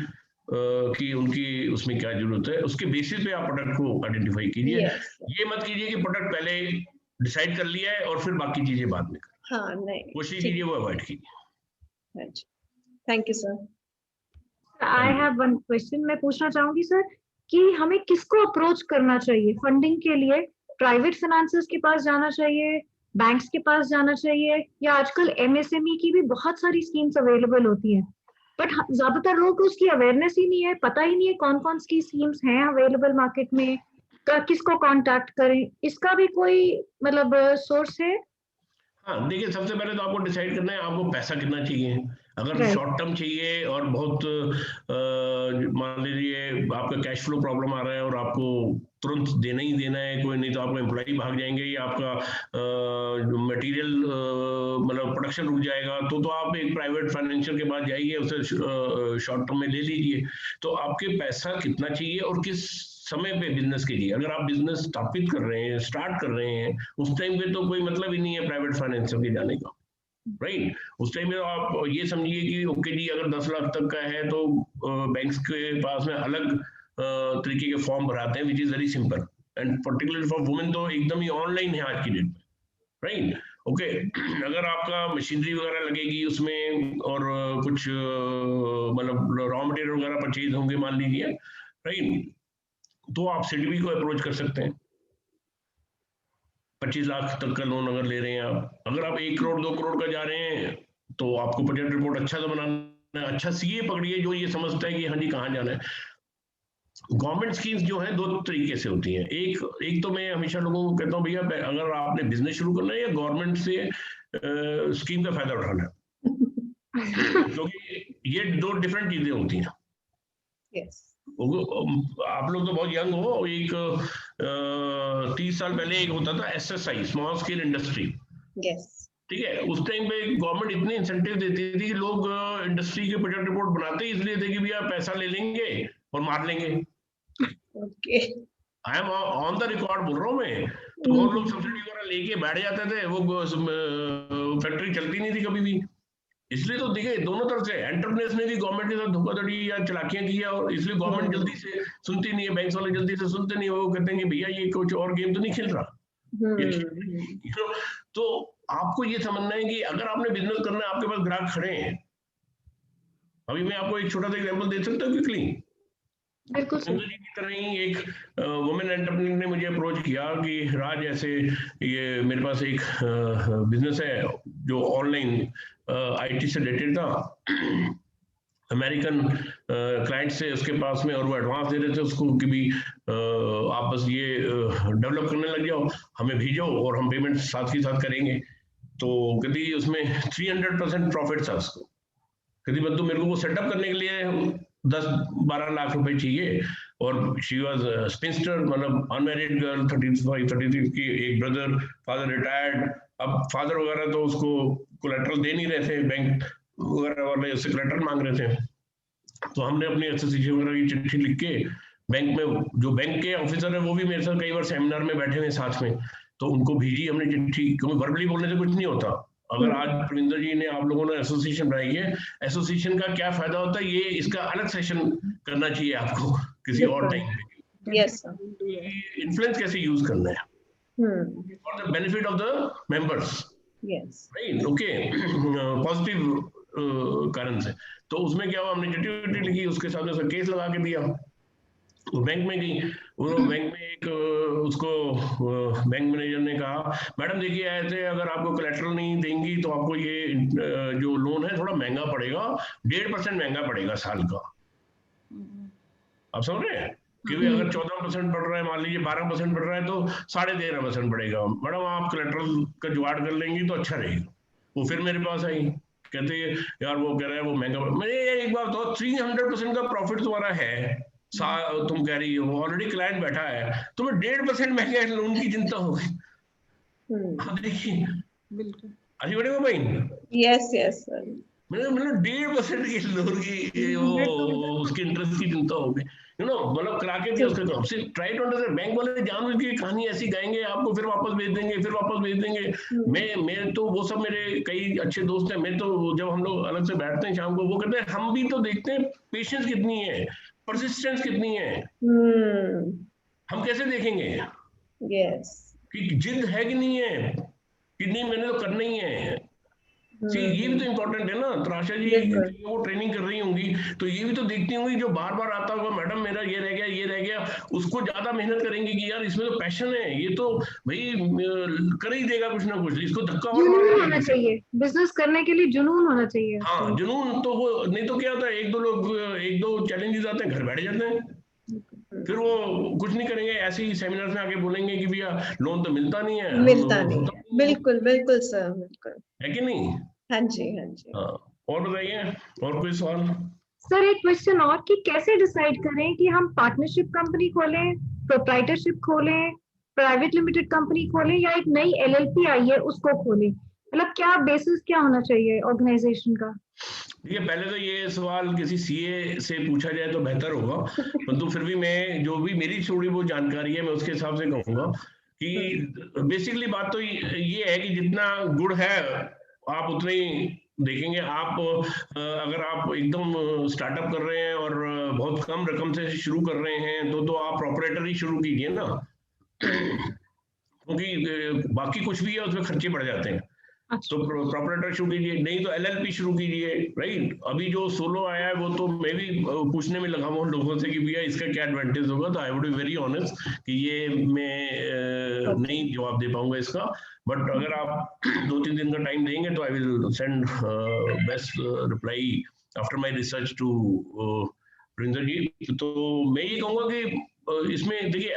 कि उनकी उसमें क्या जरूरत है, उसके बेसिस पे आप प्रोडक्ट को आइडेंटिफाई कीजिए. ये मत कीजिए कि प्रोडक्ट पहले डिसाइड कर लिया है और फिर बाकी चीजें बाद में कोशिश कीजिए वो अवॉइड कीजिए. Thank you sir. I have one question. मैं पूछना चाहूंगी सर कि हमें किसको अप्रोच करना चाहिए फंडिंग के लिए? प्राइवेट फाइनेंसर्स के पास जाना चाहिए, बैंक्स के पास जाना चाहिए, या आजकल MSME की भी बहुत सारी स्कीम्स अवेलेबल होती हैं, बट ज्यादातर लोगों को उसकी अवेयरनेस ही नहीं है, पता ही नहीं है कौन कौन सी स्कीम्स हैं अवेलेबल मार्केट में, किसको कांटेक्ट करें? इसका भी कोई मतलब सोर्स है? हाँ, देखिए सबसे पहले तो आपको डिसाइड करना है आपको पैसा कितना चाहिए. अगर शॉर्ट टर्म चाहिए और बहुत मान लीजिए आपका कैश फ्लो प्रॉब्लम आ रहा है और आपको तुरंत देना ही देना है, कोई नहीं तो आपका एम्प्लॉय भाग जाएंगे या आपका मटेरियल मतलब प्रोडक्शन रुक जाएगा, तो आप एक प्राइवेट फाइनेंशियल के पास जाइए, उसे शॉर्ट टर्म में ले लीजिए. तो आपके पैसा कितना चाहिए और किस समय पे बिजनेस कीजिए. अगर आप बिजनेस स्थापित कर रहे हैं, स्टार्ट कर रहे हैं, उस टाइम पे तो कोई मतलब ही नहीं है प्राइवेट फाइनेंसर के जाने का, राइट? उस टाइम में आप ये समझिए कि ओके जी अगर 10 लाख तक का है तो बैंक्स के पास में अलग तरीके के फॉर्म भराते हैं, which is very simple and particularly for women तो एकदम ही ऑनलाइन है आज की डेट में, राइट? ओके, अगर आपका मशीनरी वगैरह लगेगी उसमें और कुछ मतलब रॉ मटेरियल वगैरह परचेज होंगे मान लीजिए, राइट, तो आप सिडबी को अप्रोच कर सकते हैं. 25 लाख तक का लोन अगर ले रहे हैं आप, अगर आप 1 करोड़ 2 करोड़ का जा रहे हैं तो आपको बजट रिपोर्ट अच्छा सा बनाना है, अच्छा सीए पकड़िए जो ये समझता है कि हाँ जी कहाँ जाना है. गवर्नमेंट स्कीम्स जो है 2 तरीके से होती हैं. एक तो मैं हमेशा लोगों को कहता हूँ भैया अगर आपने बिजनेस शुरू करना है या गवर्नमेंट से स्कीम का फायदा उठाना है, क्योंकि ये दो डिफरेंट चीजें होती हैं। Yes. आप लोग तो बहुत यंग हो, एक 30 साल पहले एक होता था SSI, small scale industry, Yes. ठीक है। उस टाइम पे गवर्नमेंट इतने इंसेंटिव देती थी कि लोग इंडस्ट्री के प्रोजेक्ट रिपोर्ट बनाते ही इसलिए थे कि भैया पैसा ले लेंगे और मार लेंगे। Okay. I am on the record बोल रहा हूँ मैं। तो बहुत लोग सब्सिडी वगैरह लेके बैठ जाते थे, वो फैक्ट्री चलती नहीं थी कभी भी। इसलिए तो देखिए दोनों तरफ से एंटरप्रेन्योर्स ने भी गवर्नमेंट के साथ धोखाधड़ी या चालाकियां की है, और इसलिए गवर्नमेंट जल्दी से सुनती नहीं है, बैंक वाले जल्दी से सुनते नहीं है, वो कहते हैं कि भैया ये कुछ और गेम तो नहीं खेल रहा। तो आपको ये समझना है कि अगर आपने बिजनेस करना है, आपके पास ग्राहक खड़े हैं। अभी मैं आपको एक छोटा सा एग्जांपल दे सकता हूँ क्विकली। बिल्कुल जी की तरह ही एक वुमेन एंटरप्रेन्योर ने मुझे अप्रोच किया कि राज ऐसे ये मेरे पास एक बिजनेस है जो ऑनलाइन IT से रिलेटेड था, अमेरिकन क्लाइंट से उसके पास में, और वो एडवांस दे रहे थे उसको कि भी आप बस ये डेवलप करने लग जाओ, हमें भेजो और हम पेमेंट साथ ही साथ करेंगे। तो कहती उसमें 300% प्रॉफिट था उसको। कहती बंधु मेरे को वो सेटअप करने के लिए 10-12 लाख रुपए चाहिए, और शी वाज स्पिंस्टर, मतलब अनमैरिड गर्ल, 35-36 की, एक ब्रदर, फादर रिटायर्ड। अब फादर वगैरह तो उसको कोलेटरल दे नहीं रहे थे, बैंक वगैरह वाले उससे कोलेटरल मांग रहे थे। तो हमने अपनी एसोसिएशन वगैरह की चिट्ठी लिख के बैंक में, जो बैंक के ऑफिसर है वो भी मेरे साथ कई बार सेमिनार में बैठे हुए साथ में, तो उनको भेजी हमने चिट्ठी, क्योंकि वर्बली बोलने से कुछ नहीं होता। अगर आज प्रविंदर जी ने, आप लोगों ने एसोसिएशन बनाई है, एसोसिएशन का क्या फायदा होता है, ये इसका अलग सेशन करना चाहिए आपको किसी और टाइम पे। Yes, sir. इन्फ्लुएंस कैसे यूज करना है for the benefit of the members, Yes. Right, okay, positive कारण से। तो उसमें क्या हुआ, हमने चिट्ठी लिखी, उसके साथ में केस लगा के दिया। वो बैंक में गई, वो बैंक में एक उसको बैंक मैनेजर ने कहा, मैडम देखिए ऐसे अगर आपको कोलेटरल नहीं देंगी तो आपको ये जो लोन है थोड़ा महंगा पड़ेगा, 1.5% महंगा पड़ेगा साल का। आप समझ रहे हैं, क्योंकि अगर 14% बढ़ रहा है, मान लीजिए 12% बढ़ रहा है, तो 13.5% बढ़ेगा। मैडम आप कोलेटरल का जुगाड़ कर लेंगी तो अच्छा रहेगा। वो फिर मेरे पास आई, कहते यार वो कह रहा है वो महंगा। मैंने एक बात तो 300% का प्रॉफिट तुम्हारा है, तुम कह रही हो ऑलरेडी क्लाइंट बैठा है, तुम्हें 1.5% महंगे लोन की चिंता हो गई। देखिए बिल्कुल, अभी बड़े हो भाई। Yes, yes, sir. मतलब 1.5% की लोन की वो उसके इंटरेस्ट की चिंता हो गई, यू नो, मतलब करा के दिया उसके काम से। ट्राई टू अंडरस्टैंड, बैंक वाले जानबूझ के कहानी ऐसी गाएंगे, आपको फिर वापस भेज देंगे, फिर वापस भेज देंगे। मैं तो वो सब मेरे कई अच्छे दोस्त हैं, मैं तो जब हम लोग अलग से बैठते हैं शाम को, वो कहते हैं हम भी तो देखते हैं पेशेंस कितनी है, परसिस्टेंस कितनी है, हम कैसे देखेंगे Yes. कि जिद है कि नहीं है, कि नहीं मैंने तो करना ही है। ये भी तो इम्पोर्टेंट है ना। तराशा जी वो ट्रेनिंग कर रही होंगी तो ये भी तो देखती होंगी, जो बार बार आता होगा मैडम मेरा ये रह गया, ये रह गया, उसको ज्यादा मेहनत करेंगे कि यार इसमें तो पैशन है, ये तो भाई कर ही देगा कुछ ना कुछ, इसको धक्का जुनून होना चाहिए, बिजनेस करने के लिए जुनून होना चाहिए। हाँ जुनून तो वो, नहीं तो क्या होता है, एक दो चैलेंजेस आते हैं, घर बैठ जाते हैं, फिर वो कुछ नहीं करेंगे, ऐसे ही सेमिनार में आके बोलेंगे कि भैया लोन तो मिलता नहीं है, मिलता नहीं है। बिल्कुल बिल्कुल सर, बिल्कुल है कि नहीं। हाँ जी, हाँ जी। और बताइए, और कोई सवाल। सर एक क्वेश्चन और, कि कैसे डिसाइड करें कि हम पार्टनरशिप कंपनी खोलें, प्रोप्राइटरशिप खोलें, प्राइवेट लिमिटेड कंपनी खोलें, या एक नई LLP आई है उसको खोलें, मतलब क्या बेसिस क्या होना चाहिए ऑर्गेनाइजेशन का। देखिए पहले तो ये सवाल किसी CA से पूछा जाए तो बेहतर होगा, परंतु फिर भी मैं जो भी मेरी थोड़ी वो जानकारी है मैं उसके हिसाब से कहूंगा कि बेसिकली बात तो ये है कि जितना गुड़ है आप उतना ही देखेंगे। आप अगर आप एकदम स्टार्टअप कर रहे हैं और बहुत कम रकम से शुरू कर रहे हैं तो आप प्रोपराइटर ही शुरू कीजिए ना, क्योंकि बाकी कुछ भी है उसमें खर्चे बढ़ जाते हैं। तो प्रोपराइटर शुरू कीजिए, नहीं तो LLP शुरू कीजिए, राइट। अभी जो सोलो आया है वो तो मैं भी पूछने में लगा हूँ लोगों से कि भैया इसका क्या एडवांटेज होगा, तो I would be very honest कि ये मैं नहीं जवाब दे पाऊंगा इसका, बट अगर आप 2-3 दिन का टाइम देंगे तो I will send best reply after my research to प्रिंसर जी। तो मैं ये कहूँगा कि इसमें देखिए,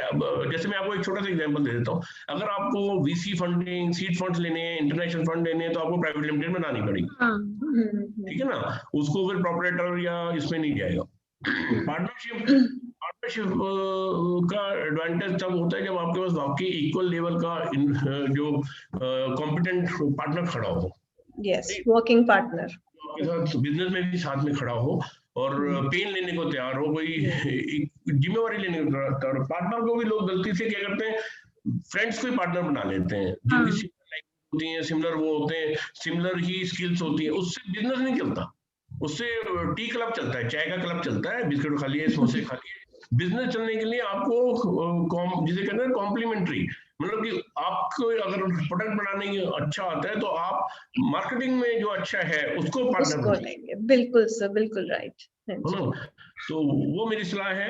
जैसे मैं आपको एक छोटा सा एग्जांपल दे देता हूँ। अगर आपको वीसी फंडिंग, सीड फंड्स लेने हैं, इंटरनेशनल फंड लेने हैं, तो आपको प्राइवेट लिमिटेड में लानी पड़ेगी, ठीक है ना। उसको फिर प्रोपरेटर या इसमें नहीं जाएगा। पार्टनरशिप का एडवांटेज तब होता है जब आपके पास वाकई इक्वल लेवल का जो कॉम्पिटेंट पार्टनर खड़ा हो। यस, वर्किंग पार्टनर आपके साथ बिजनेस में भी साथ में खड़ा हो और पेन लेने को तैयार हो, कोई जिम्मेवारी लेने को तैयार हो। पार्टनर को भी लोग गलती से क्या करते हैं, फ्रेंड्स को ही पार्टनर बना लेते हैं, जिनकी सिमिलर लाइफ होती है, सिमिलर वो होते हैं, सिमिलर ही स्किल्स होती है। उससे बिजनेस नहीं चलता, उससे टी क्लब चलता है, चाय का क्लब चलता है, बिस्किट खा लिए, समोसे खा लिए। बिजनेस चलने के लिए आपको जिसे कहते हैं कॉम्प्लीमेंट्री, मतलब कि आपको अगर प्रोडक्ट बनाने की अच्छा आता है तो आप मार्केटिंग में जो अच्छा है उसको पार्टनर बनाएंगे। बिल्कुल सर, बिल्कुल राइट। तो वो मेरी सलाह है।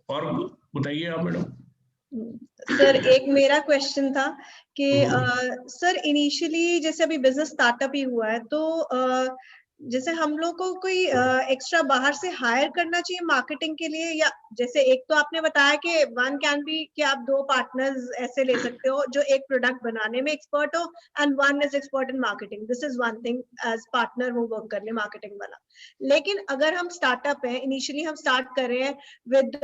और बताइए आप मैडम। सर एक मेरा क्वेश्चन था कि सर इनिशियली जैसे अभी बिजनेस स्टार्टअप ही हुआ है, तो जैसे हम लोग को कोई एक्स्ट्रा बाहर से हायर करना चाहिए मार्केटिंग के लिए, या जैसे एक तो आपने बताया कि वन कैन बी कि आप 2 पार्टनर्स ऐसे ले सकते हो जो एक प्रोडक्ट बनाने में एक्सपर्ट हो and one is expert in marketing, this is one thing as partner वो वर्क कर ले मार्केटिंग वाला। लेकिन अगर हम स्टार्टअप है, इनिशियली हम स्टार्ट कर रहे हैं विद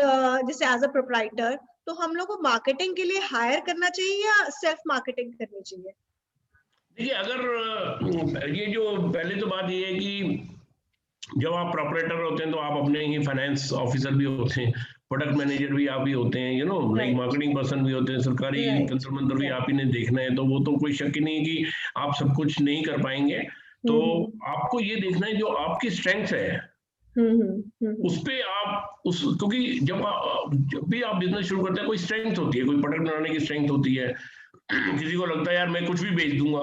जैसे एज अ प्रोप्राइटर, तो हम लोग को मार्केटिंग के लिए हायर करना चाहिए या सेल्फ मार्केटिंग करनी चाहिए? देखिए, अगर ये जो पहले तो बात ये है कि जब आप प्रोपरेटर होते हैं तो आप अपने ही फाइनेंस ऑफिसर भी होते हैं, प्रोडक्ट मैनेजर भी आप ही होते हैं, लाइक मार्केटिंग पर्सन भी होते हैं, सरकारी कंसल्टेंट भी आप ही ने देखना है। तो वो तो कोई शक ही नहीं है कि आप सब कुछ नहीं कर पाएंगे। तो आपको ये देखना है जो आपकी स्ट्रेंथ है, उस पे आप क्योंकि जब भी आप बिजनेस शुरू करते हैं कोई स्ट्रेंथ होती है, कोई प्रोडक्ट बनाने की स्ट्रेंथ होती है। किसी को लगता है यार मैं कुछ भी बेच दूंगा,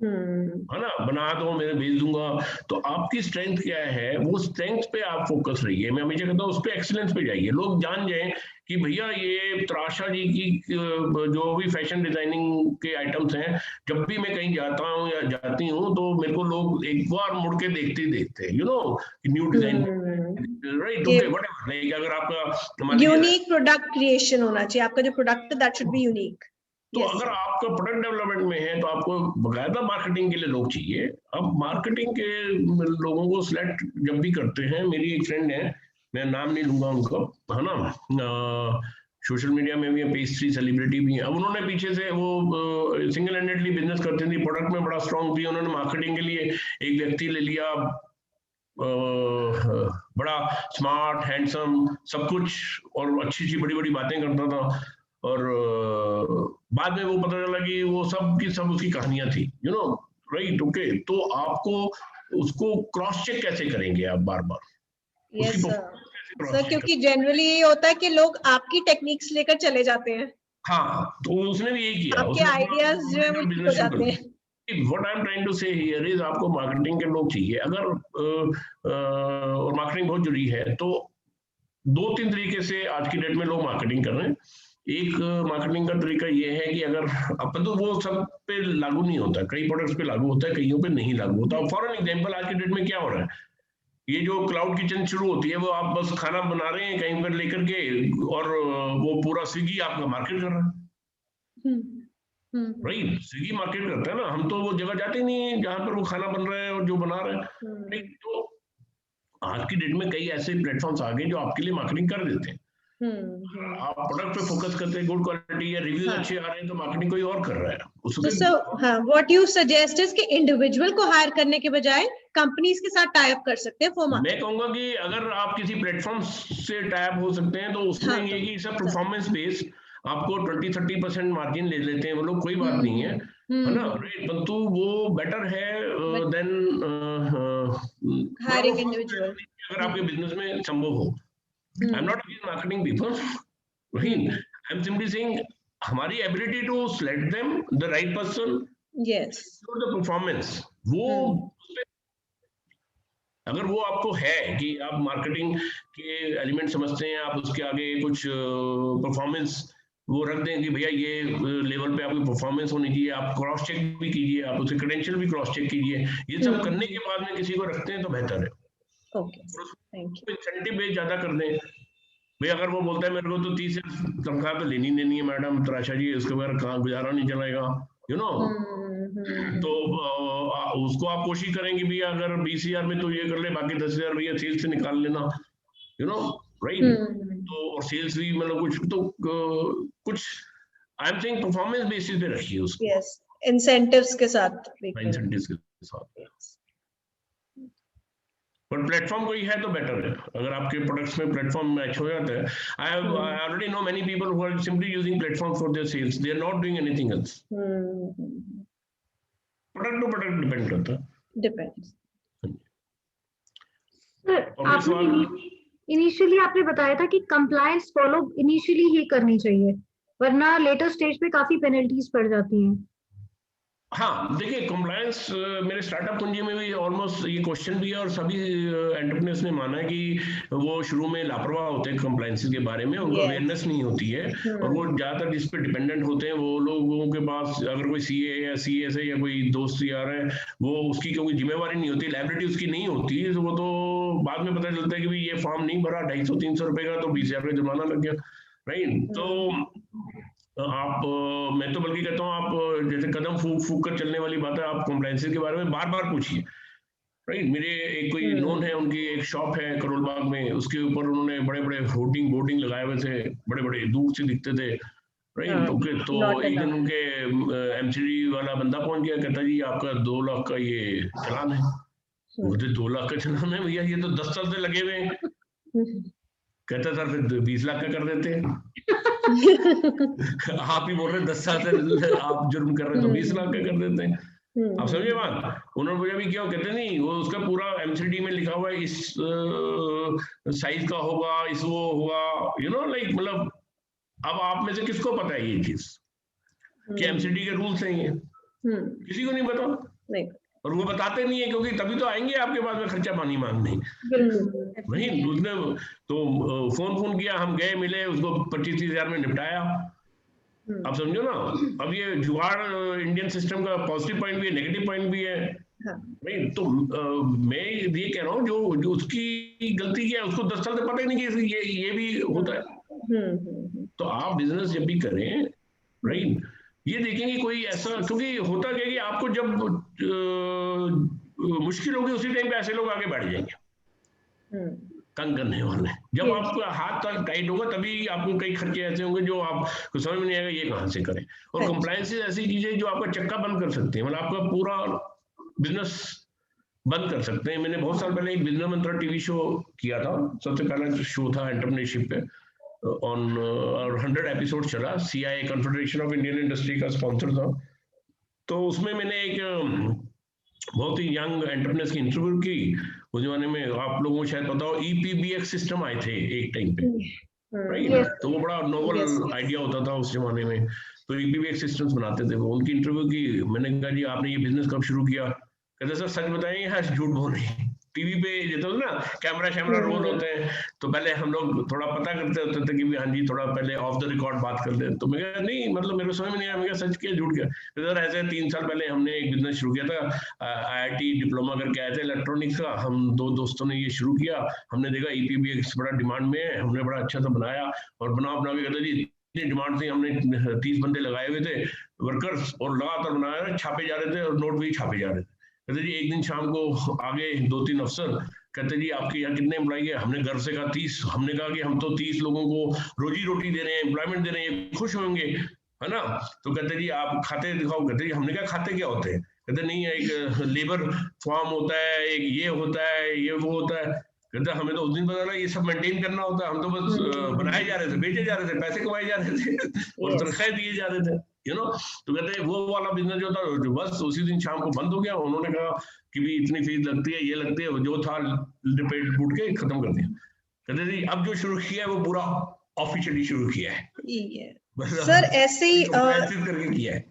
है ना, बना दो मैं बेच दूंगा। तो आपकी स्ट्रेंथ क्या है, वो स्ट्रेंथ पे आप फोकस रहिए। मैं हमेशा कहता हूँ उस पे एक्सीलेंस पे जाइए। लोग जान जाएं कि भैया ये तराशा जी की जो भी फैशन डिजाइनिंग के आइटम्स हैं, जब भी मैं कहीं जाता हूँ या जाती हूँ तो मेरे को लोग एक बार मुड़ के देखते ही देखते हैं, new design, right, okay, whatever. Like अगर आपका यूनिक प्रोडक्ट क्रिएशन होना चाहिए, आपका जो प्रोडक्ट है दैट शुड बी यूनिक। तो अगर आपका प्रोडक्ट डेवलपमेंट में है तो आपको बकायदा मार्केटिंग के लिए लोग चाहिए। अब मार्केटिंग के लोगों को सिलेक्ट जब भी करते हैं, मेरी एक फ्रेंड है, मैं नाम नहीं लूंगा उनका, है ना, सोशल मीडिया में भी पेस्ट्री सेलिब्रिटी भी है। अब उन्होंने पीछे से वो सिंगल हैंडेडली बिजनेस करती थी, प्रोडक्ट में बड़ा स्ट्रांग थी, उन्होंने मार्केटिंग के लिए एक व्यक्ति ले लिया, बड़ा स्मार्ट, हैंडसम, सब कुछ, और अच्छी अच्छी बड़ी बड़ी बातें करता था। और बाद में वो पता चला कि वो सब की सब उसकी कहानियां थी, राइट, ओके। तो आपको उसको क्रॉस चेक कैसे करेंगे आप बार बार? यस सर, क्योंकि जनरली ये होता है कि लोग आपकी टेक्निक्स लेकर चले जाते हैं। हाँ, तो उसने भी यही किया, आपके आइडियाज जो है वो हो जाते हैं। What I'm trying to say here is आपको मार्केटिंग के लोग चाहिए। अगर और मार्केटिंग बहुत जरूरी है, तो 2-3 तरीके से आज की डेट में लोग मार्केटिंग कर रहे हैं। एक मार्केटिंग का तरीका ये है कि अगर अपन तो वो सब पे लागू नहीं होता, कई प्रोडक्ट्स पे लागू होता है, कईयों पे नहीं लागू होता। फॉर एन एग्जांपल, आज की डेट में क्या हो रहा है, ये जो क्लाउड किचन शुरू होती है, वो आप बस खाना बना रहे हैं कहीं पर लेकर के, और वो पूरा स्विगी आपका मार्केट कर रहा है, राइट। स्विगी मार्केट करता है ना, हम तो वो जगह जाते ही नहीं जहां पर वो खाना बन रहा है और जो बना रहे हैं। तो आज की डेट में कई ऐसे प्लेटफॉर्म्स आ गए जो आपके लिए मार्केटिंग कर देते हैं। आप प्रोडक्ट पे फोकस करते हैं, गुड क्वालिटी है, रिव्यूज अच्छे आ रहे हैं, तो मार्केटिंग कोई और कर रहा है उसके। व्हाट यू सजेस्ट इज कि इंडिविजुअल को हायर करने के बजाय कंपनीज के साथ टाई अप कर सकते हैं फॉर मार्केटिंग। मैं कहूंगा कि अगर आप किसी प्लेटफॉर्म से टाई अप हो सकते हैं, तो उसमें ये कि सब परफॉर्मेंस बेस्ड आपको 20-30% मार्जिन ले लेते हैं वो लोग, कोई बात नहीं है ना, राइट। परंतु वो बेटर है देन हायरिंग इंडिविजुअल, अगर आपके बिजनेस में संभव हो। I'm not against marketing people, right? I'm simply saying हमारी ability to select them, the right person, yes, the performance, वो अगर वो आपको है कि आप मार्केटिंग के एलिमेंट समझते हैं, आप उसके आगे कुछ परफॉर्मेंस वो रख दें कि भैया ये लेवल पे आपकी परफॉर्मेंस होनी चाहिए, आप क्रॉस चेक भी कीजिए, आप उसके क्रेडेंशियल भी क्रॉस चेक कीजिए। ये सब करने के बाद में किसी को रखते हैं तो बेहतर है। Okay, thank you. Incentive base ज्यादा कर दें, भाई अगर वो बोलता है मेरे को तो 30 तनख्वाह तो लेनी है मैडम तराशा जी, उसके बगैर कहाँ गुजारा नहीं चलेगा, यू नो। तो उसको आप कोशिश करेंगे भैया अगर 20,000 में तो ये कर ले, बाकी 10,000 भैया सेल्स से निकाल लेना, यू नो, राइट। तो और सेल्स भी मतलब कुछ I am saying performance basis पे रखिए उसको, यस, इंसेंटिव्स के साथ, इंसेंटिव्स के साथ। पर प्लेटफॉर्म कोई है तो बेटर है, अगर आपके प्रोडक्ट्स में प्लेटफॉर्म मैच हो जाता है। I already know many people who are simply using platform for their sales, they are not doing anything else. Product to product depend करता है, डिपेंड्स। आपने इनिशियली आपने बताया था कि कंप्लायंस फॉलो इनिशियली ही करनी चाहिए, वरना लेटर स्टेज पे काफी पेनल्टीज पड़ जाती हैं। हाँ देखिए कंप्लायंस मेरे स्टार्टअप कुंजी में भी ऑलमोस्ट ये क्वेश्चन भी है, और सभी एंटरप्रेन्योर्स ने माना है कि वो शुरू में लापरवाह होते हैं कंप्लायंस के बारे में, उनको अवेयरनेस नहीं होती है, और वो ज्यादातर जिस पे डिपेंडेंट होते हैं वो लोगों के पास अगर कोई सीए या सीएस है या कोई दोस्त यार है, वो उसकी कोई जिम्मेवारी नहीं होती, लायबिलिटी उसकी नहीं होती, तो वो तो बाद में पता चलता है कि भाई ये फॉर्म नहीं भरा 250-300 रुपए का, तो 20,000 का जुर्माना लग गया, राइट। तो आप मैं तो बल्कि कहता हूँ आप जैसे कदम फूक कर चलने वाली बात है, आप कंप्लायंसेस के बारे में बार बार पूछिए, राइट। मेरे एक कोई नोन है, उनकी एक शॉप है करोल बाग में, उसके ऊपर उन्होंने बड़े बड़े बोर्डिंग लगाए हुए थे, बड़े बड़े दूर से दिखते थे, राइट। ओके, तो एक दिन उनके एमसीडी वाला बंदा पहुंच गया, कहता जी आपका 2 लाख का ये चलान है। बोलते 2 लाख का चलान है भैया, ये तो 10 साल से लगे हुए हैं। कहता सर फिर 20 लाख का कर देते आप ही बोल रहे 10 साल से आप जुर्म कर रहे तो 20 लाख का कर देते हैं। आप समझे बात। उन्होंने मुझे भी क्या कहते नहीं, वो उसका पूरा एमसीडी में लिखा हुआ है, इस साइज का होगा, इस वो होगा, यू नो लाइक, मतलब अब आप में से किसको पता है ये चीज कि एमसीडी के रूल्स हैं ये, किसी को नहीं पता, नहीं। और वो बताते नहीं है, क्योंकि तभी तो आएंगे आपके पास में खर्चा पानी मांगने। नहीं, उसने तो फोन किया, हम गए मिले, उसको 25-30 हजार में निपटाया। आप समझो ना, अब ये जुगाड़ इंडियन सिस्टम का पॉजिटिव पॉइंट भी है, नेगेटिव पॉइंट भी है। नहीं तो मैं ये कह रहा हूँ जो उसकी गलती क्या है, उसको 10 साल से पता ही नहीं कि ये भी होता है। तो आप बिजनेस जब भी करें, राइट, ये देखेंगे कोई ऐसा, क्योंकि होता क्या है कि आपको जब मुश्किल होगी उसी टाइम पे ऐसे लोग आगे बढ़ जाएंगे तंग करने वाले। जब आपका हाथ टाइट होगा तभी आपको कई खर्चे ऐसे होंगे जो आपको समझ में नहीं आएगा ये कहां से करें। और कंप्लायंस ऐसी चीजें जो आपका चक्का बंद कर सकती है, मतलब आपका पूरा बिजनेस बंद कर सकते हैं। मैंने बहुत साल पहले एक बिजनेस मंत्र टीवी शो किया था, सबसे पहला शो था एंटरप्रेन्योरशिप पे, ऑन 100 एपिसोड चला, CII confederation of Indian industry का स्पॉन्सर था। तो उसमें मैंने एक बहुत ही यंग एंटरप्रेन्योर्स की इंटरव्यू की। उस जमाने में आप लोगों को शायद पता हो EPBX सिस्टम आए थे एक टाइम पे, राइट। तो वो बड़ा नोवेल आइडिया होता था उस जमाने में, तो EPBX सिस्टम्स बनाते थे वो। उनकी इंटरव्यू की, मैंने कहा जी आपने ये बिजनेस कब शुरू किया? कहते सर सच बताएं या झूठ बोल रहे हैं? टीवी पे जैसे ना कैमरा रोल होते हैं, तो पहले हम लोग थोड़ा पता करते होते थे कि हाँ जी थोड़ा पहले ऑफ द रिकॉर्ड बात कर ले। तो मैं कहा नहीं, मतलब मेरे को समझ में नहीं आया, मैं कहा सच क्या झूठ क्या? सर ऐसे 3 साल पहले हमने एक बिजनेस शुरू किया था, IIT डिप्लोमा करके आए थे इलेक्ट्रॉनिक्स का, हम 2 दोस्तों ने ये शुरू किया, हमने देखा EPBX बड़ा डिमांड में है, हमने बड़ा अच्छा सा बनाया, और बना के कहते जी डिमांड से हमने 30 बंदे लगाए हुए थे वर्कर्स, और लगातार बनाया, छापे जा रहे थे और नोट भी छापे जा रहे थे। कहते जी एक दिन शाम को आगे 2-3 अफसर, कहते जी आपके यहाँ कितने एम्प्लॉय है? हमने घर से कहा 30। हमने कहा कि हम तो 30 लोगों को रोजी रोटी दे रहे हैं, एम्प्लॉयमेंट दे रहे हैं, खुश होंगे, है ना? तो कहते जी आप खाते दिखाओ। कहते जी हमने कहा खाते क्या होते हैं? कहते नहीं, एक लेबर फॉर्म होता है, एक ये होता है, ये वो होता है। कहते हमें तो उस दिन पता लगा ये सब मेंटेन करना होता है, हम तो बस बनाए जा रहे थे, बेचे जा रहे थे, पैसे कमाए जा रहे थे और तनख्वाह दिए जा रहे थे, यू नो। तो कहते हैं वो वाला बिजनेस जो था बस उसी दिन शाम को बंद हो गया। उन्होंने कहा कि भी इतनी फीस लगती है, ये लगती है, जो था रिपेट बूट के खत्म कर दिया। कहते जी अब जो शुरू किया है वो पूरा ऑफिशियली शुरू किया है सर, ऐसे ही करके किया है।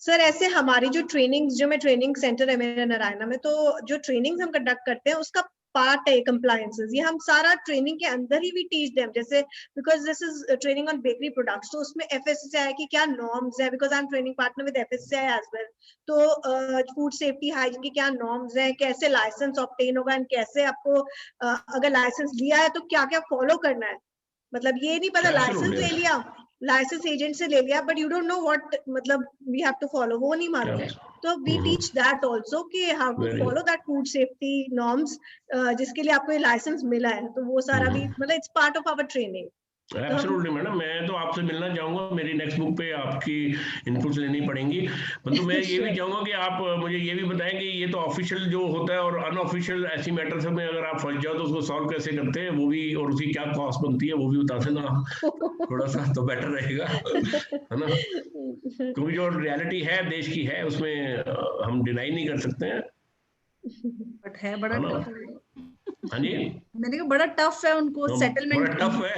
सर ऐसे हमारी जो ट्रेनिंग, जो मैं ट्रेनिंग सेंटर है मेरा नारायणा में, तो जो ट्रेनिंग हम कंडक्ट करते हैं उसका पार्ट है कंप्लायंसेस, ये हम सारा ट्रेनिंग के अंदर ही वी टीच देम, जैसे because this is training on bakery products, तो उसमें FSSAI की क्या नॉर्म्स है, because I am training partner with FSSAI as well, तो फूड सेफ्टी हाइजीन की क्या नॉर्म्स हैं, कैसे लाइसेंस ऑब्टेन होगा एंड कैसे आपको अगर लाइसेंस लिया है तो क्या क्या फॉलो करना है, मतलब ये नहीं पता लाइसेंस ले लिया, लाइसेंस एजेंट से ले लिया, but you don't know what मतलब वी हैव टू फॉलो, वो नहीं मालूम है, तो वी टीच दैट आल्सो कि how to follow that food safety norms, जिसके लिए आपको ये लाइसेंस मिला है, तो वो सारा भी मतलब it's part of our training. Absolutely madam, मैं तो आपसे मिलना चाहूंगा, मेरी नेक्स्ट बुक पे आपकी इनपुट्स लेनी पड़ेंगी, परंतु मैं ये भी चाहूंगा कि आप मुझे ये भी बताएं कि ये तो ऑफिशियल जो होता है और अनऑफिशियल ऐसी मैटर्स में अगर आप फंस जाओ तो उसको सॉल्व कैसे करते हैं, वो भी, और उसकी क्या कॉस्ट बनती है वो भी बता देना थोड़ा सा, तो बेटर रहेगा, है ना, क्योंकि जो रियलिटी है देश की है उसमें हम डिनाई नहीं कर सकते हैं, बट है बड़ा टफ है। हाँ जी, मैंने कहा बड़ा टफ है उनको सेटलमेंट, बड़ा टफ है।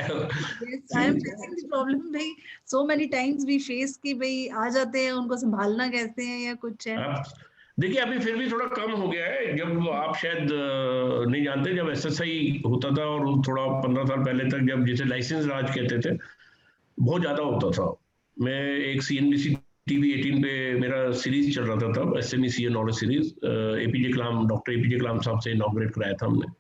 I am facing this problem भाई, so many times we face कि भाई आ जाते हैं, उनको संभालना कैसे है या कुछ है। देखिए अभी फिर भी थोड़ा कम हो गया है, जब आप शायद नहीं जानते, जब SSI होता था और थोड़ा 15 साल पहले तक जब जिसे लाइसेंस राज कहते थे, बहुत ज्यादा होता था। मैं एक CNBC TV 18 पे मेरा सीरीज चल रहा था तब, SME CA knowledge series, doctor APJ कलाम साहब से इनॉग्रेट कराया था हमने,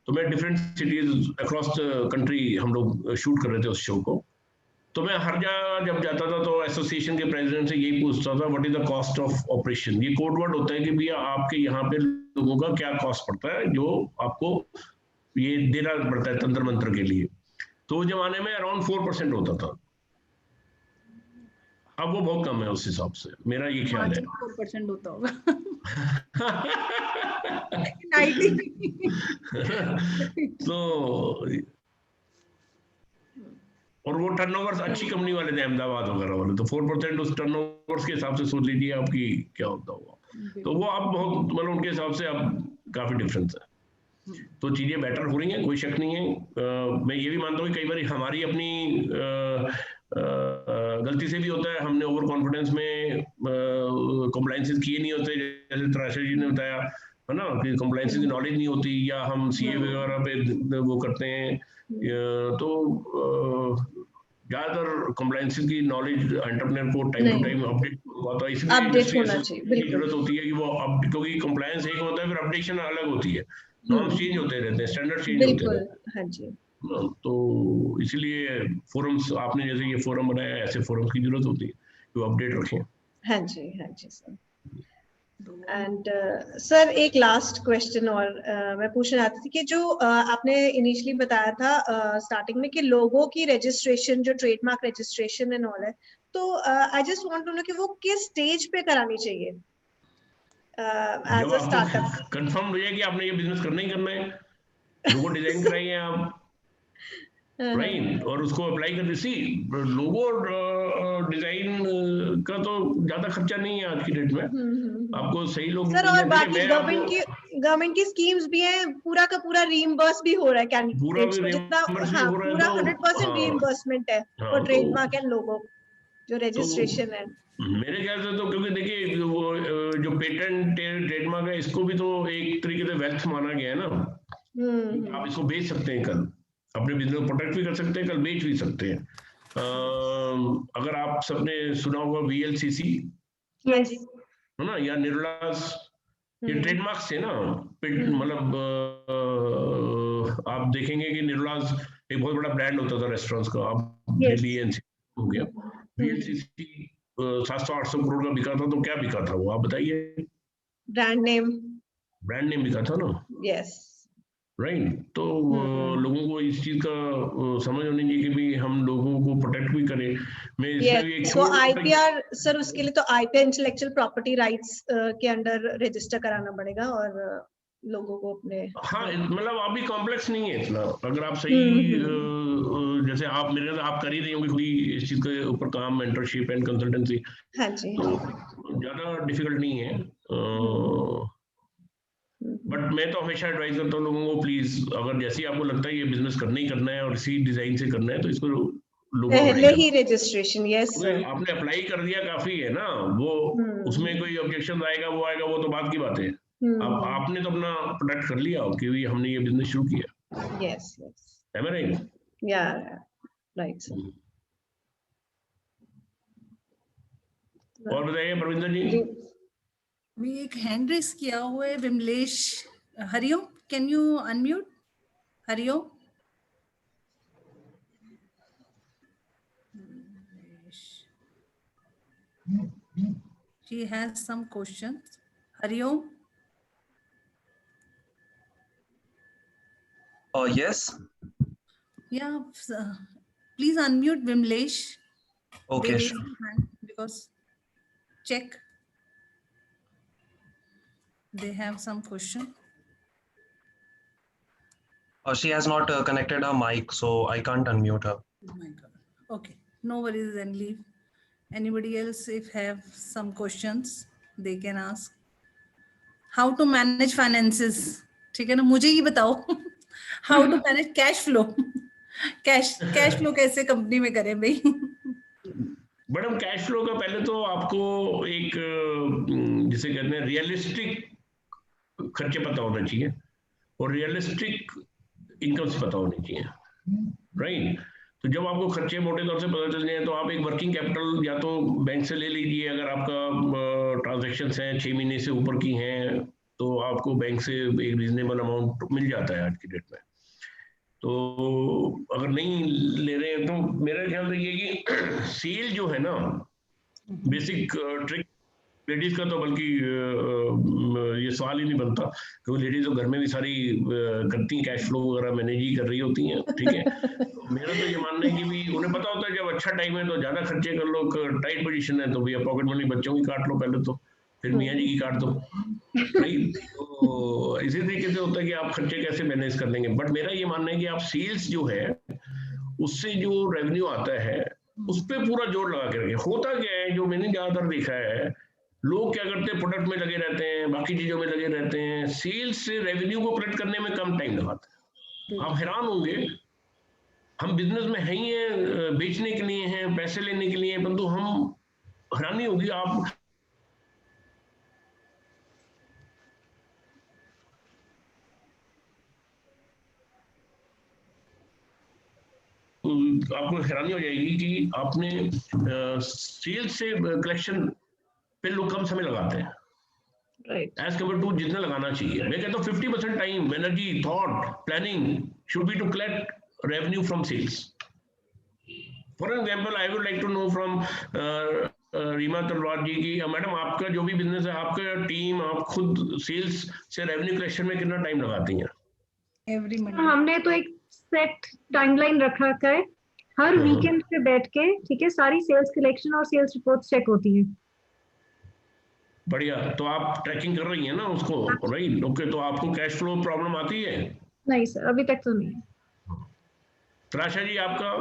तो मैं different cities across the country हम लोग शूट कर रहे थे उस शो को, तो मैं हर जगह जब जाता था तो एसोसिएशन के प्रेसिडेंट से यही पूछता था, what is the cost of operation, ये कोड वर्ड होता है कि भैया आपके यहाँ पे लोगों का क्या कॉस्ट पड़ता है जो आपको ये देना पड़ता है तंत्र मंत्र के लिए, तो उस जमाने में अराउंड 4% होता था, अब वो बहुत कम है उस हिसाब से, मेरा ये ख्याल है 4% होता होगा तो और वो टर्नओवर्स अच्छी कंपनी वाले थे, अहमदाबाद वगैरह वाले, तो 4% उस टर्नओवर्स के हिसाब से सोच लीजिए आपकी क्या होता होगा, तो वो अब बहुत मतलब उनके हिसाब से अब काफी डिफरेंस है, तो चीजें बेटर हो रही हैं, कोई शक नहीं है। मैं ये भी मानता हूँ कि कई बार हमारी अपनी गलती से भी होता है, हमने ओवर कॉन्फिडेंस में कंप्लायंसेस किए नहीं होते, जैसे त्राशर जी ने बताया है ना, कि कंप्लायंसेस की नॉलेज नहीं होती, या हम CA वगैरह पे वो करते हैं, तो ज्यादातर कंप्लायंसेस की नॉलेज एंटरप्रेन्योर को टाइम टू टाइम अपडेट होता है, इसलिए अपडेट होना चाहिए, जरूरत होती है कि वो अब, क्योंकि कंप्लायंस एक होता है फिर अपडेशन अलग होती है, नॉर्म्स चेंज होते रहते हैं, स्टैंडर्ड चेंज होते रहते हैं, हाँ जी, तो इसलिए फोरम्स, आपने जैसे ये फोरम बनाया, ऐसे फोरम की जरूरत होती है जो अपडेट रखें। हाँ जी सर। एंड सर एक लास्ट क्वेश्चन और मैं पूछना चाहती थी कि जो आपने इनिशियली बताया था स्टार्टिंग में कि लोगों की रजिस्ट्रेशन, जो ट्रेडमार्क रजिस्ट्रेशन एंड ऑल है, तो I just want to know कि वो किस स्टेज पे करानी चाहिए एज अ स्टार्टअप? कंफर्म हो जाए कि आपने ये बिजनेस करना ही करना है, लोगो डिजाइन कराइए आप, राइट, और उसको अप्लाई कर दी, लोगो डिजाइन का तो ज्यादा खर्चा नहीं है आज की डेट में, आपको सही लोग सर, और बाकी गवर्नमेंट की स्कीम्स भी हैं, पूरा का पूरा रीइंबर्स भी हो रहा है कैंडिडेट्स को, जितना हाँ पूरा 100% रीइंबर्समेंट है फॉर ट्रेडमार्क एंड लोगो जो रजिस्ट्रेशन है। मेरे ख्याल से तो, क्योंकि देखिए जो पेटेंट ट्रेडमार्क है, इसको भी तो एक तरीके से वेल्थ माना गया है ना, आप इसको बेच सकते हैं, कल अपने बिजनेस को प्रोटेक्ट भी कर सकते हैं, कल बेच भी सकते हैं। अगर आप सबने सुना होगा VLCC, यस, है ना, या निर्लाज, ये ट्रेडमार्क्स है ना, मतलब आप देखेंगे कि निर्लाज एक बहुत बड़ा ब्रांड होता था रेस्टोरेंट्स का, अब दिल्ली हो गया, VLCC 700-800 करोड़ का बिका था, तो क्या बिका था वो आप बताइए? ब्रांड नेम बिका था ना, यस, राइट, तो लोगों को इस चीज का समझ होनी चाहिए कि भी हम लोगों को प्रोटेक्ट भी करें। मैं इसमें भी एक तो IPR सर, उसके लिए तो IPR इंटेलेक्चुअल प्रॉपर्टी राइट्स के अंडर रजिस्टर कराना पड़ेगा और लोगों को अपने, हाँ, मतलब अभी कॉम्प्लेक्स नहीं है इतना, अगर आप सही जैसे आप मेरे आप कर ही रही होंगी कोई इस चीज के ऊपर काम, मेंटरशिप एंड कंसल्टेंसी, हाँ जी, तो ज्यादा डिफिकल्ट नहीं है, बट मैं तो हमेशा एडवाइस करता हूँ लोगों को, प्लीज अगर जैसे आपको लगता है ये बिजनेस करना ही करना है और इसी डिजाइन से करना है, तो इसको पहले ही रजिस्ट्रेशन, यस सर, आपने अप्लाई कर दिया काफी है ना, वो उसमें कोई ऑब्जेक्शन आएगा वो तो बात की बात है, अब आपने तो अपना प्रोडक्ट कर लिया हो कि हमने ये बिजनेस शुरू किया, Yes, yes. am I right? Yeah, right. Sir. और बताइए परविंदर जी। अभी एक हैंड रेस किया हुआ है Vimlesh. Hariom, can you unmute? Hariom. She has some questions. Hariom. Yes. Yeah, please unmute Vimlesh. Okay, They raise sure. their hand because check. They have some question. She has not connected her mic, so I can't unmute her. Oh my God. Okay, no worries, then leave. Anybody else, if have some questions, they can ask. How to manage finances? ठीक है ना, मुझे ही बताओ. How to manage cash flow? cash flow कैसे company में करें भाई? Madam cash flow का पहले तो आपको एक जिसे कहते हैं रियलिस्टिक खर्चे पता होना चाहिए और रियलिस्टिक इनकम से पता होनी चाहिए, राइट? तो जब आपको खर्चे मोटे तौर से पता चल जाए तो आप एक वर्किंग कैपिटल या तो बैंक से ले लीजिए, अगर आपका ट्रांजैक्शंस हैं 6 महीने से ऊपर की हैं तो आपको बैंक से एक रीजनेबल अमाउंट मिल जाता है आज की डेट में। तो अगर नहीं ले रहे हैं तो मेरा ख्याल तो ये कि सेल जो है ना, बेसिक ट्रिक लेडीज का तो बल्कि ये सवाल ही नहीं बनता, क्योंकि लेडीज तो घर में भी सारी करती हैं, कैश फ्लो वगैरह मैनेज ही कर रही होती हैं, ठीक है। तो मेरा तो ये मानना है कि भी उन्हें पता होता है जब अच्छा टाइम है तो ज्यादा खर्चे कर लो, टाइट पोजीशन है तो भैया पॉकेट मनी बच्चों की काट लो पहले तो, फिर मियाँ जी की काट दो, राइट? तो इसी तरीके से होता है कि आप खर्चे कैसे मैनेज कर लेंगे। बट मेरा ये मानना है कि आप सेल्स जो है उससे जो रेवेन्यू आता है उस पर पूरा जोर लगा के रखें। होता क्या है, जो मैंने ज्यादातर देखा है, लोग क्या करते हैं, प्रोडक्ट में लगे रहते हैं, बाकी चीजों में लगे रहते हैं, सेल्स से रेवेन्यू को कलेक्ट करने में कम टाइम लगाते हैं। आप हैरान होंगे, हम बिजनेस में है ही हैं, बेचने के लिए हैं, पैसे लेने के लिए, परंतु हम हैरानी होगी आपको हैरानी हो जाएगी कि आपने सेल्स से कलेक्शन पे लोग कम समय लगाते हैं, Right. एज कम्पेयर टू जितना लगाना चाहिए। मैं कहता हूँ 50% time, energy, thought, planning should be to collect revenue from sales. For example I would like to know from Reema Talwar ji की, मैडम आपका जो भी बिजनेस है, आपका टीम, आप खुद सेल्स से रेवेन्यू कलेक्शन में कितना टाइम लगाती हैं? Every Monday. हमने तो एक सेट टाइमलाइन रखा है, हर वीकेंड पे बैठ के, ठीक है, सारी सेल्स कलेक्शन और सेल्स रिपोर्ट चेक होती है। बढ़िया, तो आप ट्रैकिंग कर रही हैं ना उसको, राइट? ओके, तो आपको कैश फ्लो प्रॉब्लम आती है? नहीं सर, अभी तक तो नहीं। तराशा जी आपका?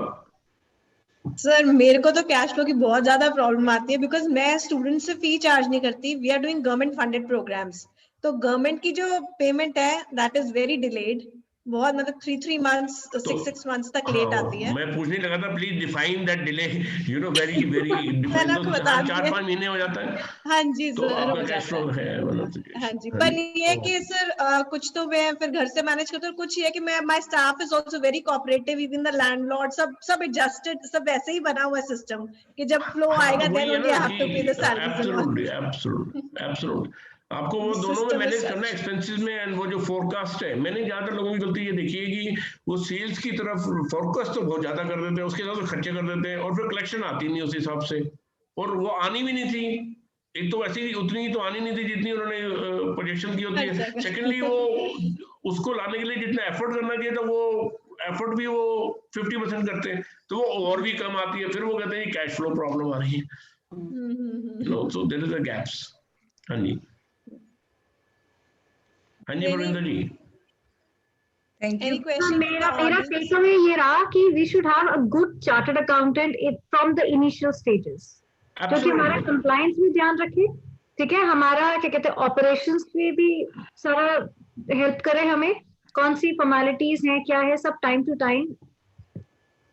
सर मेरे को तो कैश फ्लो की बहुत ज्यादा प्रॉब्लम आती है, बिकॉज मैं स्टूडेंट से फी चार्ज नहीं करती। We are doing government funded programmes, तो गवर्नमेंट की जो पेमेंट है दैट इज वेरी डिलेड, बहुत मतलब 3 months 6 months तक लेट आती है। मैं पूछने लगा था, please define that delay, you know, very very define, तो 4-5 महीने हो जाता है। हाँ जी तो सर, आपका हो कैश जाता फ्लो है। है मतलब? हाँ जी, पर ये है कि सर कुछ तो मैं फिर घर से मैनेज करती हूँ, कुछ ये है कि मैं, my staff is also very cooperative, even the landlord, सब एडजस्टेड, सब वैसे ही बना हुआ सिस्टम कि जब फ्लो आएगा then only I have to pay the salary. Absolutely absolutely absolutely, आपको वो दोनों में मैनेज करना है, एक्सपेंसेस में एंड वो जो फोरकास्ट है। मैंने ज्यादातर लोगों की गलती ये देखी है कि वो सेल्स की तरफ फोरकास्ट तो बहुत ज्यादा कर देते हैं, उसके साथ खर्चे कर देते हैं और फिर कलेक्शन आती नहीं उस हिसाब से, और वो आनी भी नहीं थी। एक तो वैसे ही उतनी तो आनी नहीं थी जितनी उन्होंने प्रोजेक्शन की होती है। सेकेंडली वो उसको लाने के लिए जितना एफर्ट करना चाहिए था, वो एफर्ट भी वो 50% करते हैं, तो वो और भी कम आती है। फिर वो कहते हैं कैश फ्लो प्रॉब्लम आ रही है। So there is a gaps. हाँ जी, हाँ जी परविंदर जी। Thank you. मेरा टेकअवे ये रहा कि we should have a good chartered accountant from the initial stages, क्योंकि हमारा कंप्लायंस भी ध्यान रखे, ठीक है, हमारा क्या कहते हैं ऑपरेशंस में भी सारा हेल्प करे, हमें कौन सी फॉर्मेलिटीज हैं, क्या है, सब टाइम टू टाइम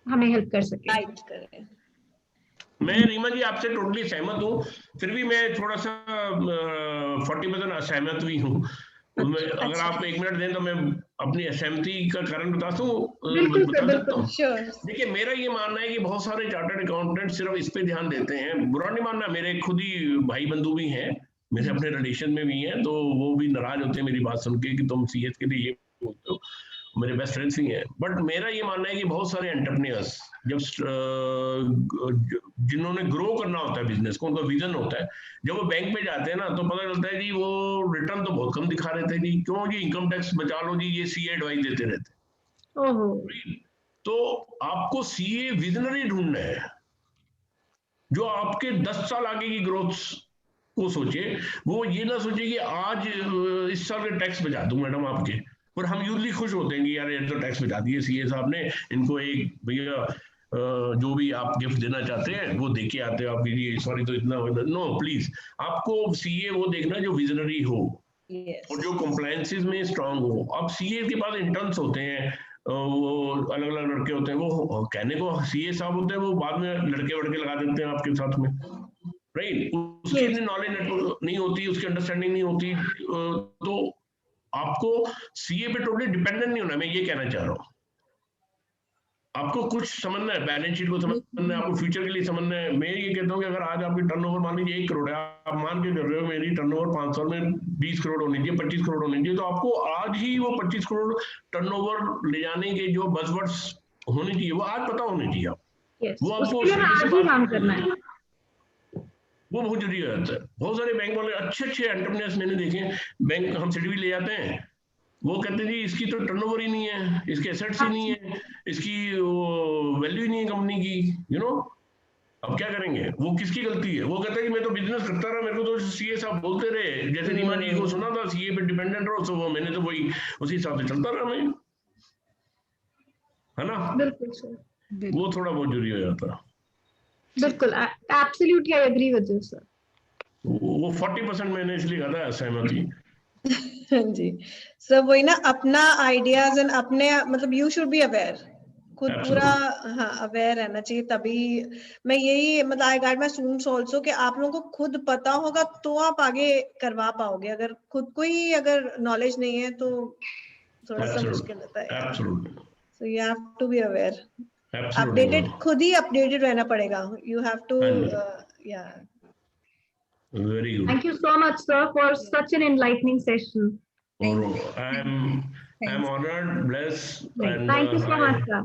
हमें हेल्प कर सके। मैं रीमा जी आपसे टोटली सहमत हूँ, फिर भी मैं थोड़ा सा 40% असहमत भी हूँ। अगर आप 1 मिनट दें तो मैं अपनी असहमति का कारण बता बिल्कुल सर, सकता बिल्कुल। हूँ। Sure. देखिए मेरा ये मानना है कि बहुत सारे चार्टर्ड अकाउंटेंट सिर्फ इस पे ध्यान देते हैं, बुरा नहीं मानना, मेरे खुद ही भाई बंधु भी हैं, मेरे अपने रिलेशन में भी हैं, तो वो भी नाराज होते हैं मेरी बात सुन के कि तुम सीएस के लिए ये बोलते हो, मेरे बेस्ट फ्रेंड्स ही हैं। बट मेरा ये मानना है कि बहुत सारे एंटरप्रेन्योर्स जब जिन्होंने ग्रो करना होता है बिजनेस को, उनका विजन होता है, जब वो बैंक में जाते हैं ना तो पता चलता है जी वो रिटर्न तो बहुत कम दिखा रहे थे जी, क्यों जी इनकम टैक्स बचा लो जी, ये सीए एडवाइस देते रहते। ओहो, तो आपको सीए विजनरी ढूंढना है जो आपके 10 साल आगे की ग्रोथ को सोचे, वो ये ना सोचे कि आज इस साल के टैक्स बचा दूं मैडम आपके, पर हम यूजली खुश होते हैं कि यार ये तो टैक्स बचा दिए सीए साहब ने, इनको एक भैया जो भी आप गिफ्ट देना चाहते हैं वो दे के आते हो, आपके लिए सॉरी तो इतना नो प्लीज, आपको सीए वो देखना जो विजनरी हो Yes. और जो कंप्लायंसेस में स्ट्रांग हो। अब सीए के पास इंटर्न्स होते हैं, वो अलग अलग लड़के होते हैं, वो कहने को सीए साहब होते हैं, वो बाद में लड़के वड़के लगा देते हैं आपके साथ में, राइट, उसकी Yes. नॉलेज नेटवर्क नहीं होती, उसकी अंडरस्टैंडिंग नहीं होती, तो आपको सीए पे टोटली डिपेंडेंट नहीं होना, मैं ये कहना चाह रहा हूँ। आपको कुछ समझना है, बैलेंस शीट को समझना है, आपको फ्यूचर के लिए समझना है। मैं ये कहता हूँ कि अगर आज आपकी टर्नओवर मान लीजिए 1 करोड़ है, आप मान के कर रहे हो मेरी टर्नओवर 5 साल में 20 करोड़ होनी चाहिए, 25 करोड़ होनी चाहिए, तो आपको आज ही वो 25 करोड़ टर्नओवर ले जाने के जो बज़वर्ड्स होने चाहिए वो आज पता होने चाहिए। यस, वो आपको उसके लिए सीए से आज ही काम करना है। वो बहुत जरूरी हो जाता है। बहुत सारे बैंक वाले अच्छे एंटरप्रेन्योर्स मैंने देखे, बैंक हम सिटी ले जाते हैं, वो कहते हैं जी इसकी तो टर्नओवर ही नहीं है, इसके एसेट्स ही नहीं है, इसकी वैल्यू ही नहीं है कंपनी की, यू नो, अब क्या करेंगे, वो किसकी गलती है? वो कहता है कि मैं तो बिजनेस करता रहा, मेरे को तो सीए साहब बोलते रहे, जैसे रीमा जी को सुना था सीए पे डिपेंडेंट रहो, तो वो मैंने तो वही उसी हिसाब से चलता रहा मैं, है ना? बिल्कुल सर, वो थोड़ा बहुत जरूरी हो जाता है। बिल्कुल, absolutely I agree with you sir. वो 40% मैंने इसलिए कहा था सहमति। जी सर, वही ना, अपना आइडियाज एंड अपने मतलब यू शुड बी अवेयर, खुद पूरा हाँ अवेयर रहना चाहिए, तभी मैं यही मतलब आई गाइड माय स्टूडेंट्स आल्सो कि आप लोगों को खुद पता होगा तो आप आगे करवा पाओगे, अगर खुद को ही अगर नॉलेज नहीं है तो थोड़ा सा मुश्किल होता है। Absolutely, so you have to be aware, absolutely updated, खुद ही अपडेटेड रहना पड़ेगा, यू हैव टू या। Very good. Thank you so much sir for such an enlightening session. I'm honored, blessed, and Thank you so much sir.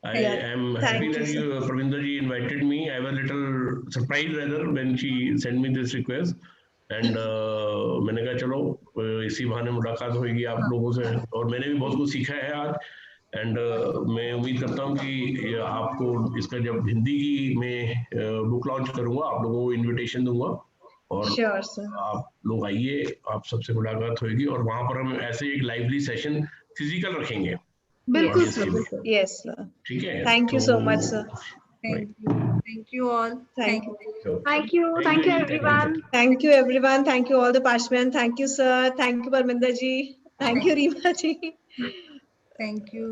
I Yeah, am thank happy you, that sir. you, Parvinder ji, invited me. I was a little surprised rather when she sent me this request, and मैंने कहा चलो इसी बहाने मुलाकात होगी आप लोगों से, और मैंने भी बहुत कुछ सीखा है आज, एंड मैं उम्मीद करता हूँ कि आपको इसका जब हिंदी की मैं बुक लॉन्च करूँगा, आप लोगों को इनविटेशन दूंगा, और श्योर सर, आप लोग आइए, आप सबसे मुलाकात होगी, और वहां पर हम ऐसे एक लाइवली सेशन फिजिकल रखेंगे। बिल्कुल Audience सर, के लिए। बिल्कुल। यस सर, ठीक है, thank you so much sir, Thank you all. Thank you. Thank you everyone. Thank you everyone, thank you all the participants, thank you sir, thank you Parminder ji, thank you Reema ji. Thank you.